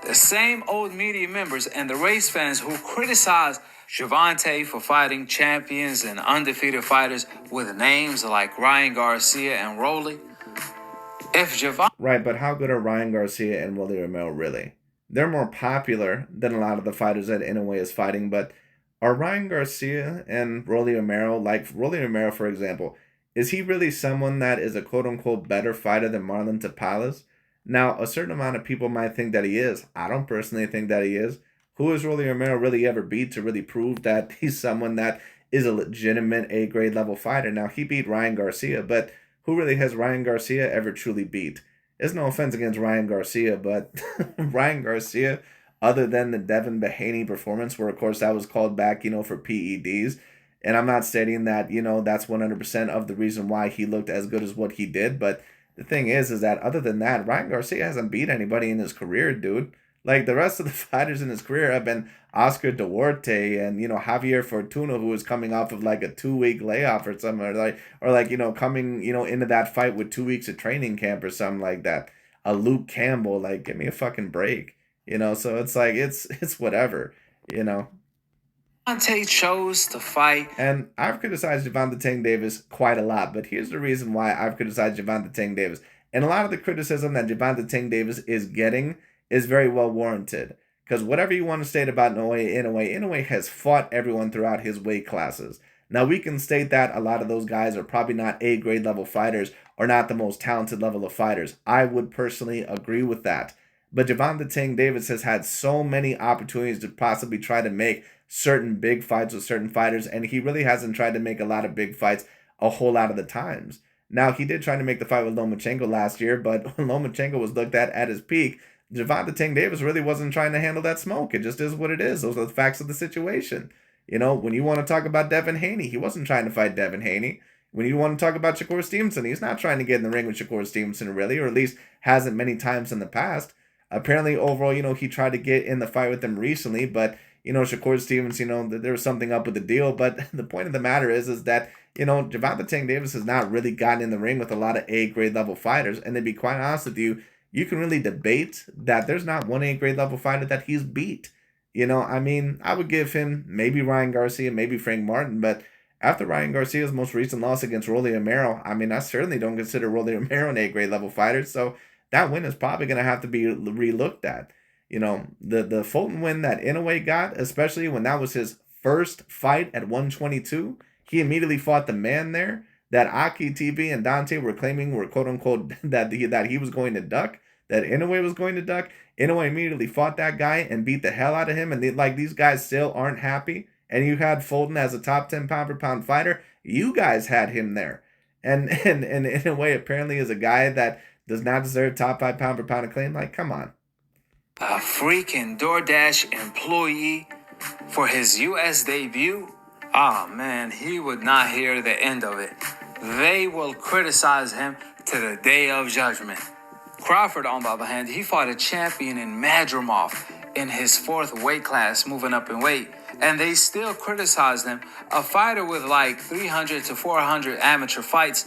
The same old media members and the race fans who criticize Gervonta for fighting champions and undefeated fighters with names like Ryan Garcia and Rolly. If Gervonta... Right, but how good are Ryan Garcia and Rolly Romero really? They're more popular than a lot of the fighters that Inoue is fighting, but are Ryan Garcia and Rolly Romero, like Rolly Romero, for example, is he really someone that is a quote-unquote better fighter than Marlon Tapales? Now, a certain amount of people might think that he is. I don't personally think that he is. Who has Rolly Romero really ever beat to really prove that he's someone that is a legitimate A-grade level fighter? Now, he beat Ryan Garcia, but who really has Ryan Garcia ever truly beat? There's no offense against Ryan Garcia, but Ryan Garcia, other than the Devin Haney performance, where, of course, that was called back, for PEDs, and I'm not stating that, that's 100% of the reason why he looked as good as what he did, but the thing is that other than that, Ryan Garcia hasn't beat anybody in his career, dude. Like, the rest of the fighters in his career have been Oscar Duarte and, Javier Fortuna, who was coming off of, like, a 2-week layoff or something, or coming, into that fight with 2 weeks of training camp or something like that. A Luke Campbell, like, give me a fucking break, So it's like, it's whatever, Gervonta chose to fight. And I've criticized Gervonta Davis quite a lot, but here's the reason why I've criticized Gervonta Davis. And a lot of the criticism that Gervonta Davis is getting is very well warranted. Because whatever you want to state about Naoya Inoue has fought everyone throughout his weight classes. Now, we can state that a lot of those guys are probably not A-grade level fighters or not the most talented level of fighters. I would personally agree with that. But Gervonta Davis has had so many opportunities to possibly try to make certain big fights with certain fighters, and he really hasn't tried to make a lot of big fights a whole lot of the times. Now, he did try to make the fight with Lomachenko last year, but when Lomachenko was looked at his peak, Gervonta Davis really wasn't trying to handle that smoke. It just is what it is. Those are the facts of the situation. When you want to talk about Devin Haney, he wasn't trying to fight Devin Haney. When you want to talk about Shakur Stevenson, he's not trying to get in the ring with Shakur Stevenson, really, or at least hasn't many times in the past. Apparently, overall, he tried to get in the fight with him recently, but Shakur Stevenson, there was something up with the deal. But the point of the matter is that, Gervonta Davis has not really gotten in the ring with a lot of A-grade level fighters. And to be quite honest with you, you can really debate that there's not one A-grade level fighter that he's beat. I would give him maybe Ryan Garcia, maybe Frank Martin. But after Ryan Garcia's most recent loss against Rolly Romero, I certainly don't consider Rolly Romero an A-grade level fighter. So that win is probably going to have to be relooked at. The Fulton win that Inoue got, especially when that was his first fight at 122, He immediately fought the man there that AKHi TV and Dante were claiming were quote unquote that he was going to duck, that Inoue was going to duck. Inoue immediately fought that guy and beat the hell out of him. And these guys still aren't happy. And you had Fulton as a top 10 pound per pound fighter. You guys had him there. And Inoue apparently is a guy that does not deserve top 5 pound per pound acclaim. Like, come on. A freaking DoorDash employee for his U.S. debut? Oh man, he would not hear the end of it. They will criticize him to the day of judgment. Crawford, on the other hand, he fought a champion in Madrimov in his 4th weight class, moving up in weight. And they still criticized him, a fighter with like 300 to 400 amateur fights,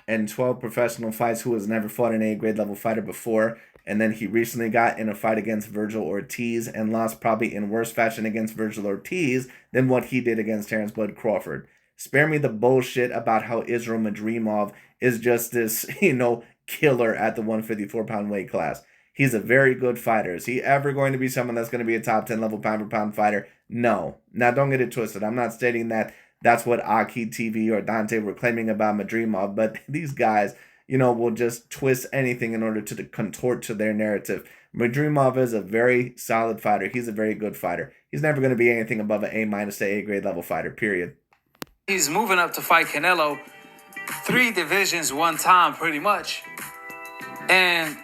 and 12 professional fights, who has never fought an A-grade level fighter before. And then he recently got in a fight against Virgil Ortiz and lost probably in worse fashion against Virgil Ortiz than what he did against Terence Crawford. Spare me the bullshit about how Israel Madrimov is just this, killer at the 154-pound weight class. He's a very good fighter. Is he ever going to be someone that's going to be a top 10 level pound per pound fighter? No. Now, don't get it twisted. I'm not stating that that's what AKHi TV or Dante were claiming about Madrimov, but these guys, will just twist anything in order to contort to their narrative. Madrimov is a very solid fighter. He's a very good fighter. He's never going to be anything above an A- to A-grade level fighter, period. He's moving up to fight Canelo 3 divisions one time, pretty much. And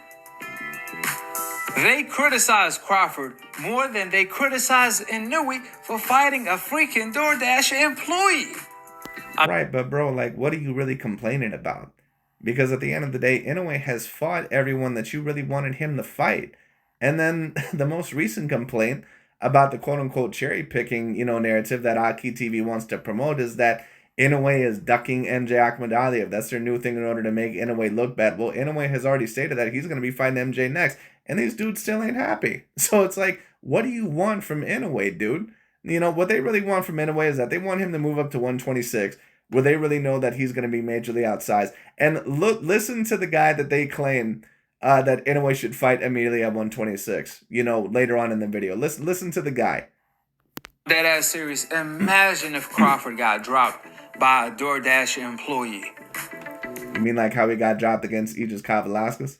they criticize Crawford more than they criticize Inoue for fighting a freaking DoorDash employee. Right, but bro, what are you really complaining about? Because at the end of the day, Inoue has fought everyone that you really wanted him to fight. And then the most recent complaint about the quote-unquote cherry-picking, narrative that AKHi TV wants to promote is that Inoue is ducking MJ Akhmadaliev. That's their new thing in order to make Inoue look bad. Well, Inoue has already stated that he's going to be fighting MJ next, and these dudes still ain't happy. So it's like, what do you want from Inoue, dude? What they really want from Inoue is that they want him to move up to 126, where they really know that he's going to be majorly outsized. And listen to the guy that they claim that Inoue should fight immediately at 126, later on in the video. Listen to the guy. That ass serious. Imagine if Crawford got dropped by a DoorDash employee. You mean like how he got dropped against Aegis Kavalauskas?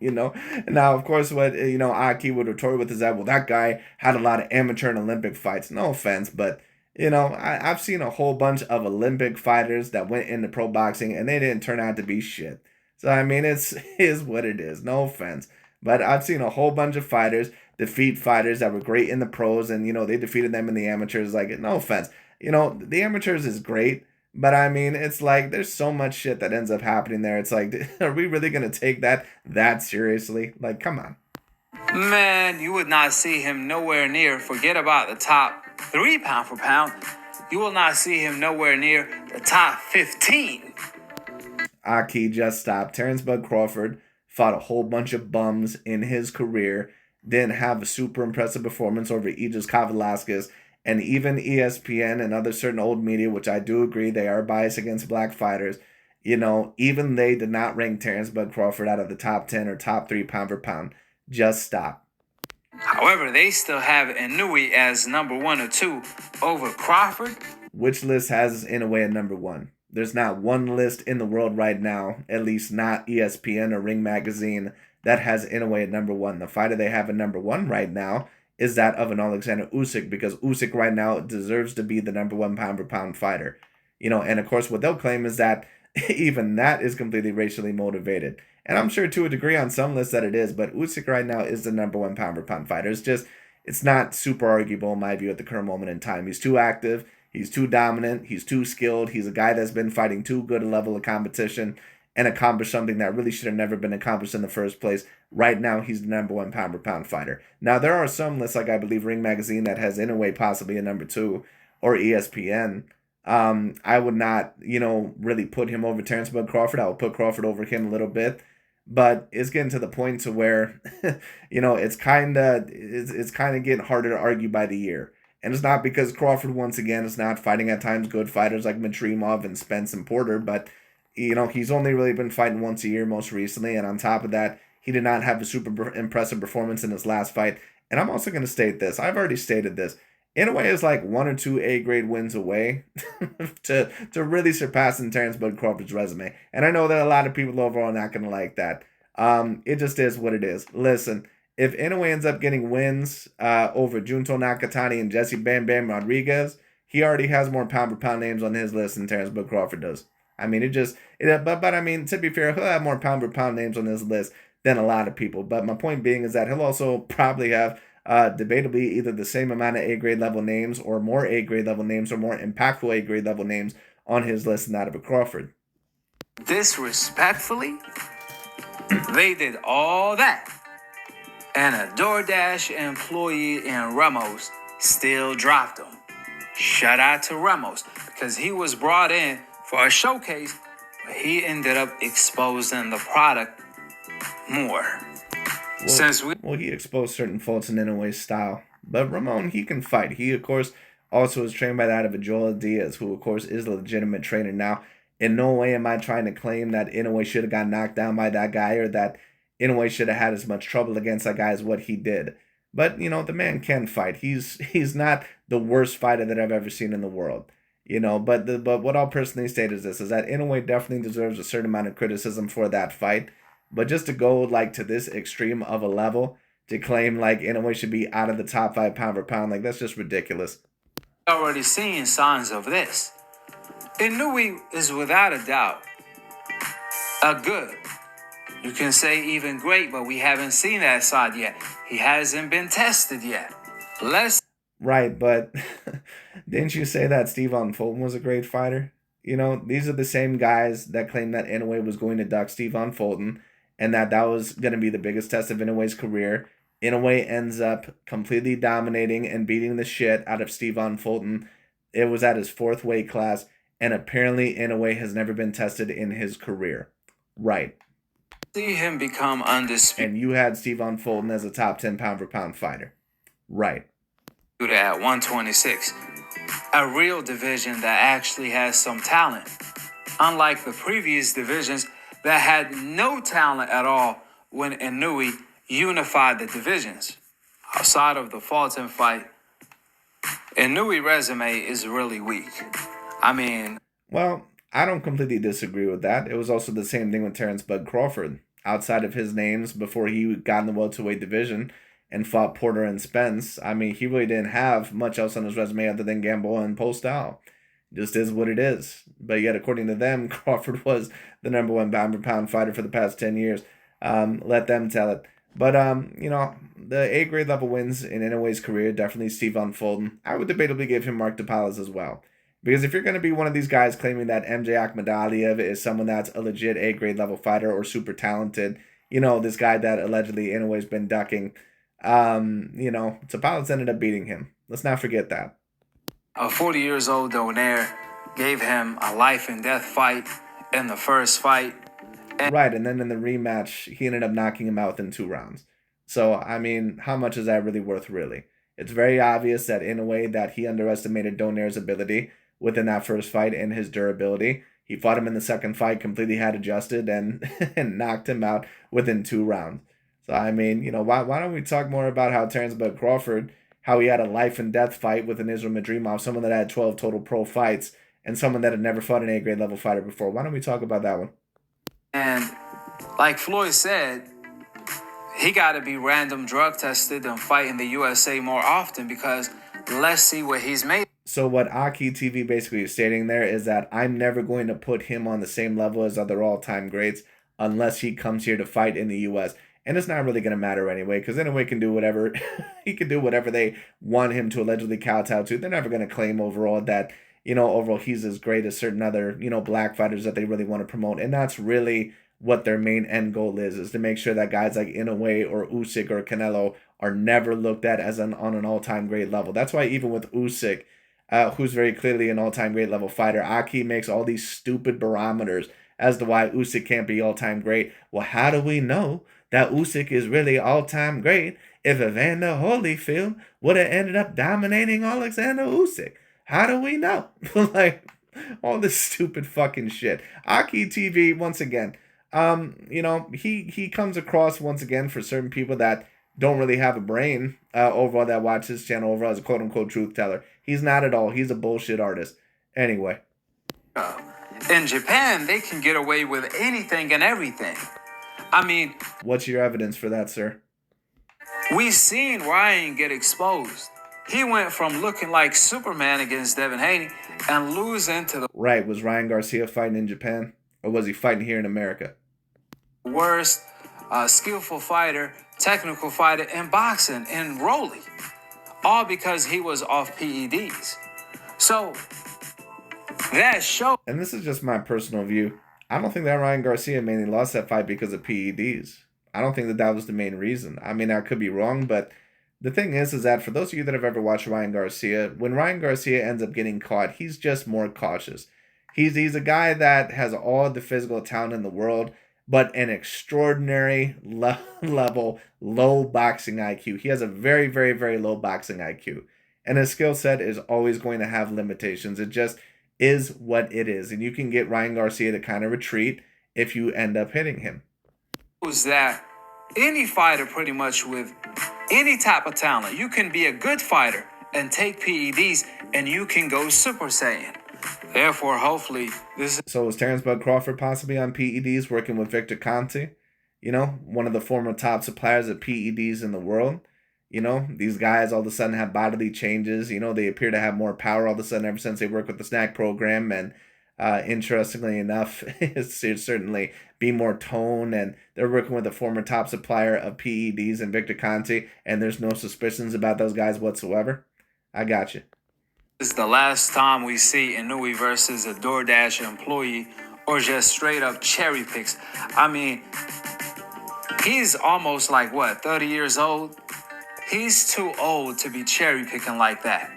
Now, of course, what, AKHi would retort with is that, well, that guy had a lot of amateur and Olympic fights. No offense, but, I've seen a whole bunch of Olympic fighters that went into pro boxing and they didn't turn out to be shit. So, I mean, it is what it is. No offense. But I've seen a whole bunch of fighters defeat fighters that were great in the pros and, they defeated them in the amateurs. No offense. The amateurs is great. But I mean, it's there's so much shit that ends up happening there. It's are we really going to take that seriously? Come on. Man, you would not see him nowhere near. Forget about the top 3 pound for pound. You will not see him nowhere near the top 15. AKHi just stopped. Terence Crawford fought a whole bunch of bums in his career. Didn't have a super impressive performance over Aegis Kavalauskas. And even ESPN and other certain old media, which I do agree they are biased against black fighters, even they did not rank Terence Crawford out of the top 10 or top 3 pound for pound. Just stop. However, they still have Inoue as number 1 or 2 over Crawford. Which list has Inoue at number 1? There's not one list in the world right now, at least not ESPN or Ring Magazine, that has Inoue at number 1. The fighter they have at number 1 right now is that of an Alexander Usyk, because Usyk right now deserves to be the number 1 pound per pound fighter. And of course what they'll claim is that even that is completely racially motivated. And I'm sure to a degree on some lists that it is, but Usyk right now is the number 1 pound per pound fighter. It's not super arguable in my view at the current moment in time. He's too active, he's too dominant, he's too skilled, he's a guy that's been fighting too good a level of competition and accomplished something that really should have never been accomplished in the first place. Right now, he's the number 1 pound per pound fighter. Now, there are some lists, I believe Ring Magazine, that has Inoue possibly a number 2, or ESPN. I would not, really put him over Terence Crawford. I would put Crawford over him a little bit. But it's getting to the point to where, it's kind of getting harder to argue by the year. And it's not because Crawford, once again, is not fighting at times good fighters like Madrimov and Spence and Porter, but he's only really been fighting once a year most recently. And on top of that, he did not have a super impressive performance in his last fight. And I'm also going to state this. I've already stated this. Inoue is like 1 or 2 A-grade wins away to really surpassing Terence Bud Crawford's resume. And I know that a lot of people overall are not going to like that. It just is what it is. Listen, if Inoue ends up getting wins over Junto Nakatani and Jesse Bam Bam Rodriguez, he already has more pound-for-pound names on his list than Terence Bud Crawford does. I mean, but I mean, to be fair, he'll have more pound-for-pound names on his list than a lot of people. But my point being is that he'll also probably have debatably either the same amount of A-grade level names or more A-grade level names or more impactful A-grade level names on his list than that of a Crawford. Disrespectfully, they did all that. And a DoorDash employee in Ramos still dropped him. Shout out to Ramos, because he was brought in for a showcase, but he ended up exposing the product more. He exposed certain faults in Inoue's style. But Ramon, he can fight. He, of course, also is trained by that of a Joel Diaz, who, of course, is a legitimate trainer. Now, in no way am I trying to claim that Inoue should have got knocked down by that guy or that Inoue should have had as much trouble against that guy as what he did. But, you know, the man can fight. He's not the worst fighter that I've ever seen in the world. You know, but what I'll personally state is this, is that Inoue definitely deserves a certain amount of criticism for that fight. But just to go like to this extreme of a level to claim like Inoue should be out of the top 5 pound for pound, like that's just ridiculous. Already seeing signs of this. Inoue is without a doubt a good, you can say even great, but we haven't seen that side yet. He hasn't been tested yet. Right, but didn't you say that Steven Fulton was a great fighter? You know, these are the same guys that claim that Inoue was going to duck Steven Fulton and that was going to be the biggest test of Inoue's career. Inoue ends up completely dominating and beating the shit out of Steven Fulton. It was at his 4th weight class, and apparently Inoue has never been tested in his career. Right. See him become undisputed. And you had Steven Fulton as a top 10 pound for pound fighter. Right. At 126. A real division that actually has some talent. Unlike the previous divisions that had no talent at all when Inoue unified the divisions. Outside of the Fulton fight, Inoue's resume is really weak. I mean... Well, I don't completely disagree with that. It was also the same thing with Terence Bud Crawford. Outside of his names, before he got in the welterweight division and fought Porter and Spence, I mean, he really didn't have much else on his resume other than Gamboa and Postal. Just is what it is. But yet, according to them, Crawford was the number 1 pound for pound fighter for the past 10 years. Let them tell it. But, you know, the A-grade level wins in Inoue's career, definitely Steven Fulton. I would debatably give him Mark DePalas as well. Because if you're going to be one of these guys claiming that MJ Akhmadaliev is someone that's a legit A-grade level fighter or super talented, you know, this guy that allegedly Inoue's been ducking, you know, DePalas ended up beating him. Let's not forget that. A 40 years old Donaire gave him a life and death fight in the first fight. Right, and then in the rematch, he ended up knocking him out in 2 rounds. So, I mean, how much is that really worth, really? It's very obvious that Inoue that he underestimated Donaire's ability within that first fight and his durability. He fought him in the second fight, completely had adjusted, and knocked him out within 2 rounds. So, I mean, you know, why don't we talk more about how Terence Bud Crawford, how he had a life and death fight with an Israel Madrimov, someone that had 12 total pro fights, and someone that had never fought an A-grade level fighter before. Why don't we talk about that one? And like Floyd said, he got to be random drug tested and fight in the USA more often because let's see what he's made. So what AKHi TV basically is stating there is that I'm never going to put him on the same level as other all-time greats unless he comes here to fight in the US. And it's not really going to matter anyway, because Inoue can do whatever he can do whatever they want him to allegedly kowtow to. They're never going to claim overall that, you know, overall he's as great as certain other, you know, black fighters that they really want to promote. And that's really what their main end goal is to make sure that guys like Inoue or Usyk or Canelo are never looked at as on an all-time great level. That's why even with Usyk, who's very clearly an all-time great level fighter, AKHi makes all these stupid barometers as to why Usyk can't be all-time great. Well, how do we know that Usyk is really all-time great if Evander Holyfield would have ended up dominating Alexander Usyk? How do we know? Like, all this stupid fucking shit. AKHi TV, once again, you know, he comes across once again for certain people that don't really have a brain overall that watch his channel overall as a quote-unquote truth teller. He's not at all. He's a bullshit artist. Anyway. In Japan, they can get away with anything and everything. I mean... What's your evidence for that, sir? We've seen Ryan get exposed. He went from looking like Superman against Devin Haney and losing to the... Right, was Ryan Garcia fighting in Japan? Or was he fighting here in America? Worst skillful fighter, technical fighter in boxing, in Rolly. All because he was off PEDs. So, that show... And this is just my personal view. I don't think that Ryan Garcia mainly lost that fight because of PEDs. I don't think that that was the main reason. I mean, I could be wrong, but the thing is that for those of you that have ever watched Ryan Garcia, when Ryan Garcia ends up getting caught, he's just more cautious. He's a guy that has all the physical talent in the world, but an extraordinary level, low boxing IQ. He has a very, very, very low boxing IQ. And his skill set is always going to have limitations. It just is what it is. And you can get Ryan Garcia to kind of retreat if you end up hitting him. Was that any fighter pretty much with any type of talent, you can be a good fighter and take PEDs and you can go Super Saiyan. Therefore, hopefully, this is... So was Terence Crawford possibly on PEDs working with Victor Conte? You know, one of the former top suppliers of PEDs in the world. You know, these guys all of a sudden have bodily changes. You know, they appear to have more power all of a sudden ever since they work with the snack program. And interestingly enough, it's certainly be more tone. And they're working with a former top supplier of PEDs and Victor Conte. And there's no suspicions about those guys whatsoever. I got you. This is the last time we see Inoue versus a DoorDash employee or just straight up cherry picks. I mean, he's almost like, what, 30 years old? He's too old to be cherry picking like that.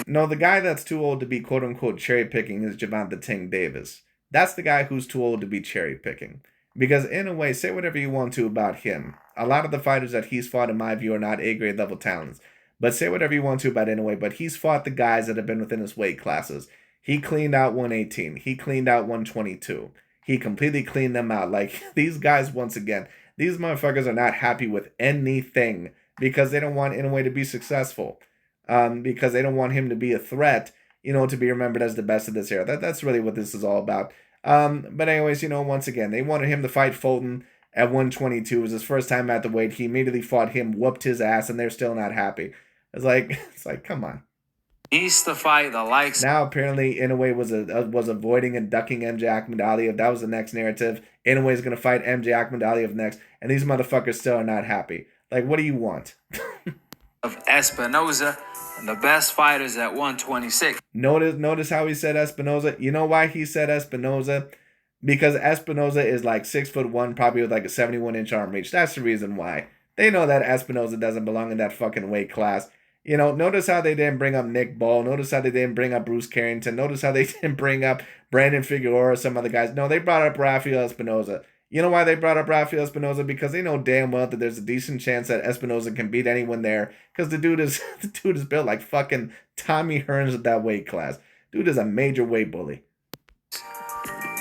No, the guy that's too old to be quote unquote cherry picking is Gervonta Davis. That's the guy who's too old to be cherry picking. Because in a way, say whatever you want to about him. A lot of the fighters that he's fought, in my view, are not A-grade level talents. But say whatever you want to about Inoue, but he's fought the guys that have been within his weight classes. He cleaned out 118. He cleaned out 122. He completely cleaned them out. Like, these guys, once again, these motherfuckers are not happy with anything because they don't want Inoue to be successful. Because they don't want him to be a threat, you know, to be remembered as the best of this era. That's really what this is all about. But anyways, you know, once again, they wanted him to fight Fulton at 122. It was his first time at the weight. He immediately fought him, whooped his ass, and they're still not happy. It's like, come on. Needs to fight the likes. Now apparently Inoue was avoiding and ducking MJ Akhmadaliev. That was the next narrative. Inoue's gonna fight MJ Akhmadaliev next, and these motherfuckers still are not happy. Like, what do you want? Of Espinoza and the best fighters at 126. Notice how he said Espinoza. You know why he said Espinoza? Because Espinoza is like 6'1", probably with like a 71-inch arm reach. That's the reason why. They know that Espinoza doesn't belong in that fucking weight class. You know, notice how they didn't bring up Nick Ball. Notice how they didn't bring up Bruce Carrington. Notice how they didn't bring up Brandon Figueroa or some other guys. No, they brought up Rafael Espinoza. You know why they brought up Rafael Espinoza? Because they know damn well that there's a decent chance that Espinoza can beat anyone there. Because the dude is built like fucking Tommy Hearns at that weight class. Dude is a major weight bully.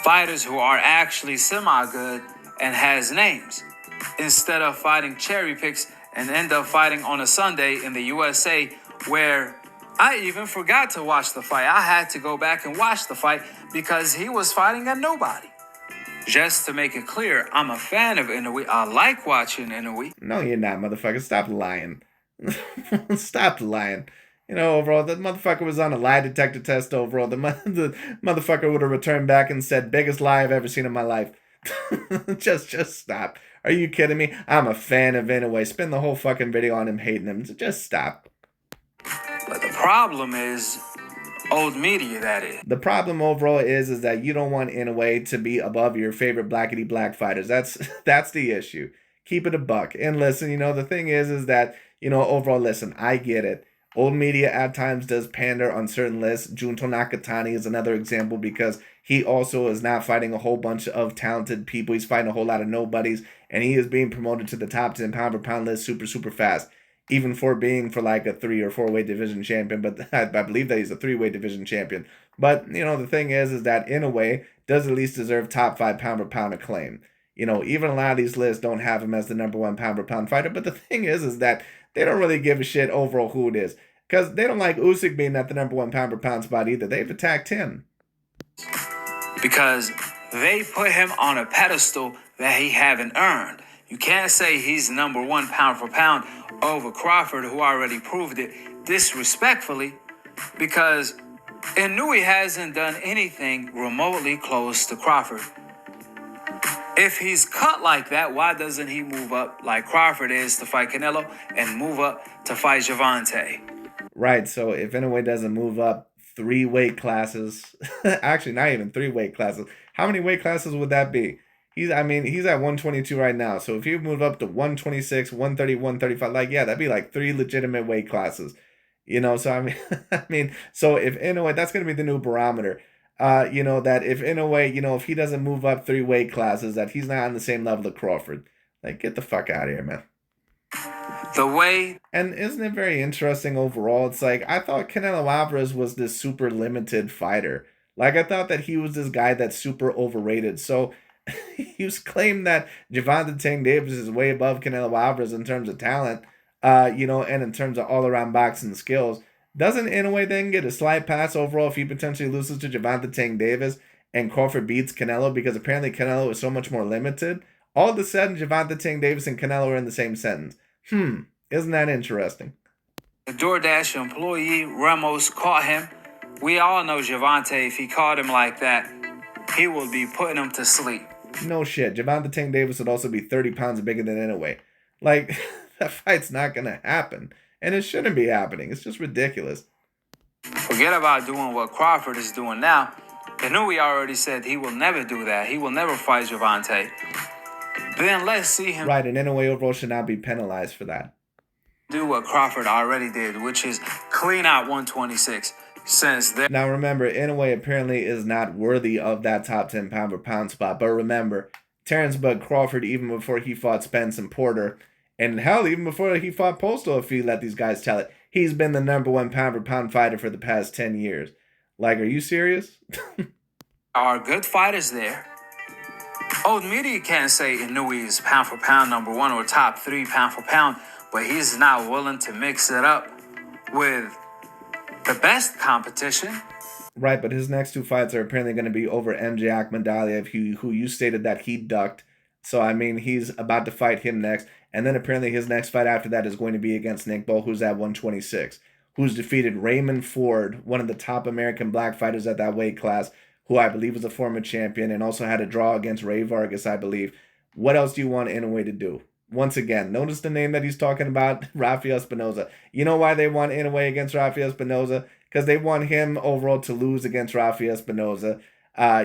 Fighters who are actually semi-good and has names. Instead of fighting cherry picks and end up fighting on a Sunday in the USA where I even forgot to watch the fight. I had to go back and watch the fight because he was fighting a nobody. Just to make it clear, I'm a fan of Inoue. I like watching Inoue. No, you're not, motherfucker. Stop lying. Stop lying. You know, overall, the motherfucker was on a lie detector test overall. The motherfucker would have returned back and said, biggest lie I've ever seen in my life. just stop. Are you kidding me? I'm a fan of Inoue. Spend the whole fucking video on him hating him. Just stop. But the problem is old media, that is. The problem overall is that you don't want Inoue to be above your favorite blackity black fighters. That's the issue. Keep it a buck. And listen, you know, the thing is that, you know, overall, listen, I get it. Old media at times does pander on certain lists. Junto Nakatani is another example because he also is not fighting a whole bunch of talented people. He's fighting a whole lot of nobodies, and he is being promoted to the top 10 pound for pound list super, super fast. Even for being for like a 3 or 4 weight division champion, but I believe that he's a 3-weight division champion. But, you know, the thing is that Inoue does at least deserve top 5 pound for pound acclaim. You know, even a lot of these lists don't have him as the number one pound for pound fighter. But the thing is that they don't really give a shit overall who it is. Because they don't like Usyk being at the number one pound for pound spot either. They've attacked him. Because they put him on a pedestal that he haven't earned. You can't say he's number one pound for pound over Crawford, who already proved it, disrespectfully, because Inoue hasn't done anything remotely close to Crawford. If he's cut like that, why doesn't he move up like Crawford is to fight Canelo and move up to fight Gervonta? Right, so if Inoue doesn't move up 3 weight classes, actually not even 3 weight classes, how many weight classes would that be? He's at 122 right now, so if you move up to 126, 130, 135, like, yeah, that'd be like 3 legitimate weight classes. You know, so so if Inoue, that's going to be the new barometer. You know, that if Inoue, you know, if he doesn't move up 3 weight classes, that he's not on the same level of Crawford. Like, get the fuck out of here, man. The way. And isn't it very interesting overall? It's like, I thought Canelo Alvarez was this super limited fighter. Like, I thought that he was this guy that's super overrated. So he was claimed that Gervonta Davis is way above Canelo Alvarez in terms of talent, you know, and in terms of all-around boxing skills. Doesn't Inoue then get a slight pass overall if he potentially loses to Gervonta Davis and Crawford beats Canelo, because apparently Canelo is so much more limited? All of a sudden, Gervonta Davis and Canelo are in the same sentence. Isn't that interesting? The DoorDash employee Ramos caught him. We all know Gervonta, if he caught him like that, he will be putting him to sleep. No shit. Gervonta Davis would also be 30 pounds bigger than Inoue. Like, that fight's not going to happen. And it shouldn't be happening. It's just ridiculous. Forget about doing what Crawford is doing now. Inoue already said he will never do that. He will never fight Gervonta. Then let's see him. Right, and Inoue overall should not be penalized for that. Do what Crawford already did, which is clean out 126. Now remember, Inoue apparently is not worthy of that top 10 pound for pound spot. But remember, Terence Bud Crawford, even before he fought Spence and Porter, and hell, even before he fought Postal, if you let these guys tell it, he's been the number one pound for pound fighter for the past 10 years. Like, are you serious? Are good fighters there. Old media can't say Inoue is pound for pound number one or top 3 pound for pound, but he's not willing to mix it up with the best competition. Right, but his next 2 fights are apparently going to be over MJ Akhmadaliev, who you stated that he ducked. So, I mean, he's about to fight him next. And then apparently his next fight after that is going to be against Nick Bull, who's at 126, who's defeated Raymond Ford, one of the top American black fighters at that weight class, who I believe is a former champion, and also had a draw against Ray Vargas, I believe. What else do you want Inoue to do? Once again, notice the name that he's talking about, Rafael Espinoza. You know why they want Inoue against Rafael Espinoza? Because they want him overall to lose against Rafael Espinoza.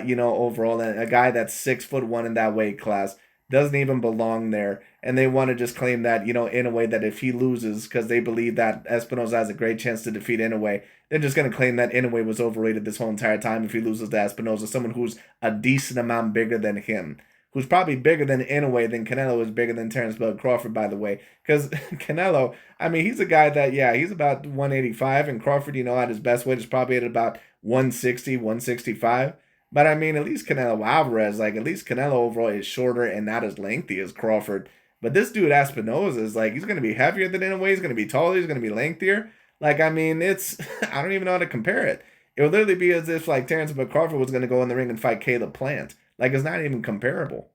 You know, overall, and a guy that's 6'1" in that weight class doesn't even belong there. And they want to just claim that, you know, Inoue, that if he loses, because they believe that Espinoza has a great chance to defeat Inoue, they're just going to claim that Inoue was overrated this whole entire time if he loses to Espinoza, someone who's a decent amount bigger than him, who's probably bigger than Inoue, than Canelo is bigger than Terence Bud Crawford, by the way. Because Canelo, I mean, he's a guy that, yeah, he's about 185, and Crawford, you know, at his best weight is probably at about 160, 165. But I mean, at least Canelo Alvarez, like, at least Canelo overall is shorter and not as lengthy as Crawford. But this dude Espinoza is like, he's going to be heavier than Inoue, he's going to be taller, he's going to be lengthier. Like, I mean, it's, I don't even know how to compare it. It would literally be as if, like, Terence Bud Crawford was going to go in the ring and fight Caleb Plant. Like, it's not even comparable.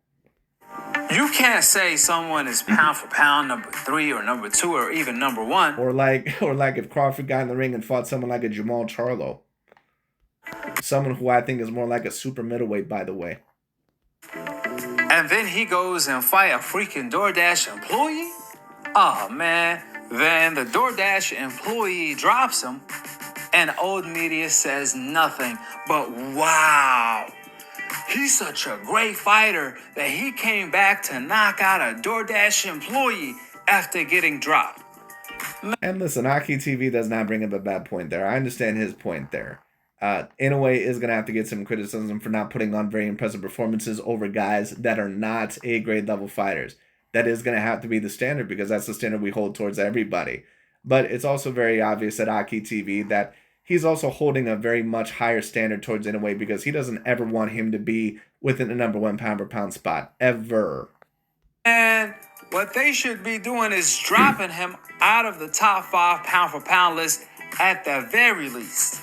You can't say someone is pound for pound number 3 or number 2 or even number 1. Or like if Crawford got in the ring and fought someone like a Jamal Charlo. Someone who I think is more like a super middleweight, by the way. And then he goes and fight a freaking DoorDash employee? Oh, man. Then the DoorDash employee drops him, and old media says nothing but, wow. He's such a great fighter that he came back to knock out a DoorDash employee after getting dropped. And listen, AKHi TV does not bring up a bad point there. I understand his point there. Inoue is going to have to get some criticism for not putting on very impressive performances over guys that are not A-grade level fighters. That is going to have to be the standard, because that's the standard we hold towards everybody. But it's also very obvious at AKHi TV that he's also holding a very much higher standard towards Inoue because he doesn't ever want him to be within the number 1 pound per pound spot. Ever. And what they should be doing is dropping him out of the top 5 pound for pound list at the very least.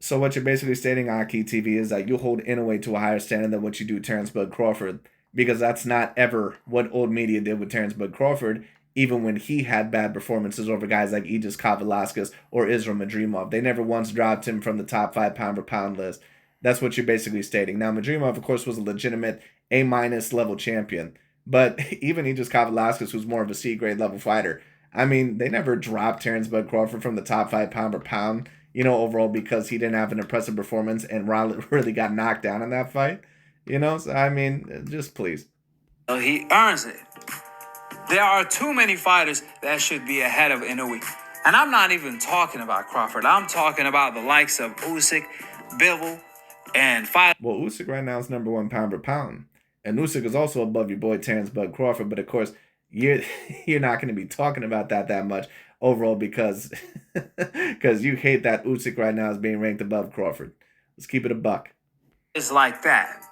So what you're basically stating, AKHi TV, is that you hold Inoue to a higher standard than what you do Terence Bud Crawford, because that's not ever what old media did with Terence Bud Crawford, even when he had bad performances over guys like Aegis Kavalaskas or Israel Madrimov. They never once dropped him from the top 5 pound per pound list. That's what you're basically stating. Now, Madrimov, of course, was a legitimate A- level champion, but even Aegis Kavalaskas, who's more of a C-grade level fighter, I mean, they never dropped Terence Bud Crawford from the top 5 pound per pound, overall, because he didn't have an impressive performance and really got knocked down in that fight. So I mean, just please. He earns it. There are too many fighters that should be ahead of Inoue. And I'm not even talking about Crawford. I'm talking about the likes of Usyk, Bivol, and fighters. Well, Usyk right now is number 1 pound per pound. And Usyk is also above your boy Terence Bud Crawford. But of course, you're not going to be talking about that much overall because you hate that Usyk right now is being ranked above Crawford. Let's keep it a buck. It's like that.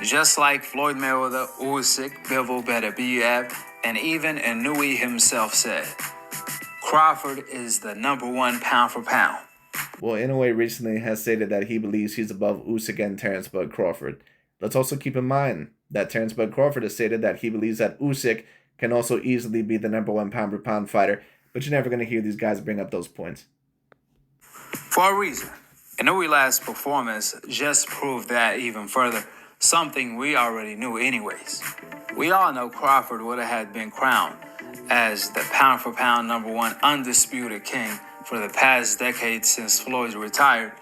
Just like Floyd Mayweather, Usyk, Bivol, Beterbiev, and even Inoue himself said, Crawford is the number 1 pound for pound. Well, Inoue recently has stated that he believes he's above Usyk and Terence Bud Crawford. Let's also keep in mind that Terence Bud Crawford has stated that he believes that Usyk can also easily be the number 1 pound per pound fighter, but you're never going to hear these guys bring up those points. For a reason. Inoue's last performance just proved that even further, something we already knew anyways. We all know Crawford would have been crowned as the pound for pound number 1 undisputed king for the past decade since Floyd retired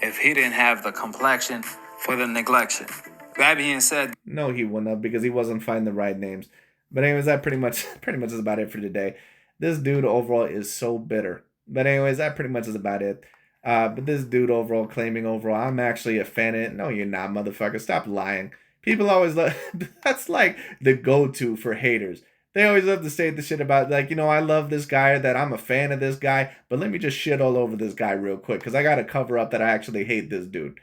if he didn't have the complexion for the neglection. That being said, no, he wouldn't have, because he wasn't finding the right names. But anyways, that pretty much is about it for today. This dude overall is so bitter. But anyways, that pretty much is about it. But this dude overall claiming overall, I'm actually a fan of it. No, you're not, motherfucker. Stop lying. People always love, that's like the go-to for haters. They always love to say the shit about, like, I love this guy, that I'm a fan of this guy, but let me just shit all over this guy real quick, because I got to cover up that I actually hate this dude.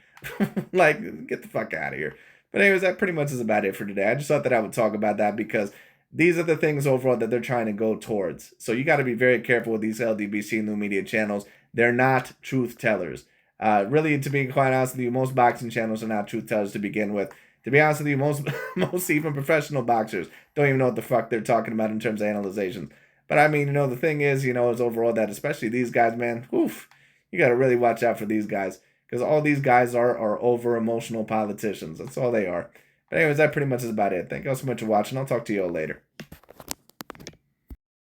Like, get the fuck out of here. But anyways, that pretty much is about it for today. I just thought that I would talk about that because these are the things overall that they're trying to go towards. So you got to be very careful with these LDBC new media channels. They're not truth tellers. Really, to be quite honest with you, most boxing channels are not truth tellers to begin with. To be honest with you, most even professional boxers don't even know what the fuck they're talking about in terms of analyzations. But I mean, the thing is, is overall that especially these guys, man, oof, you got to really watch out for these guys. Because all these guys are over-emotional politicians. That's all they are. But anyways, that pretty much is about it. Thank you all so much for watching. I'll talk to you all later.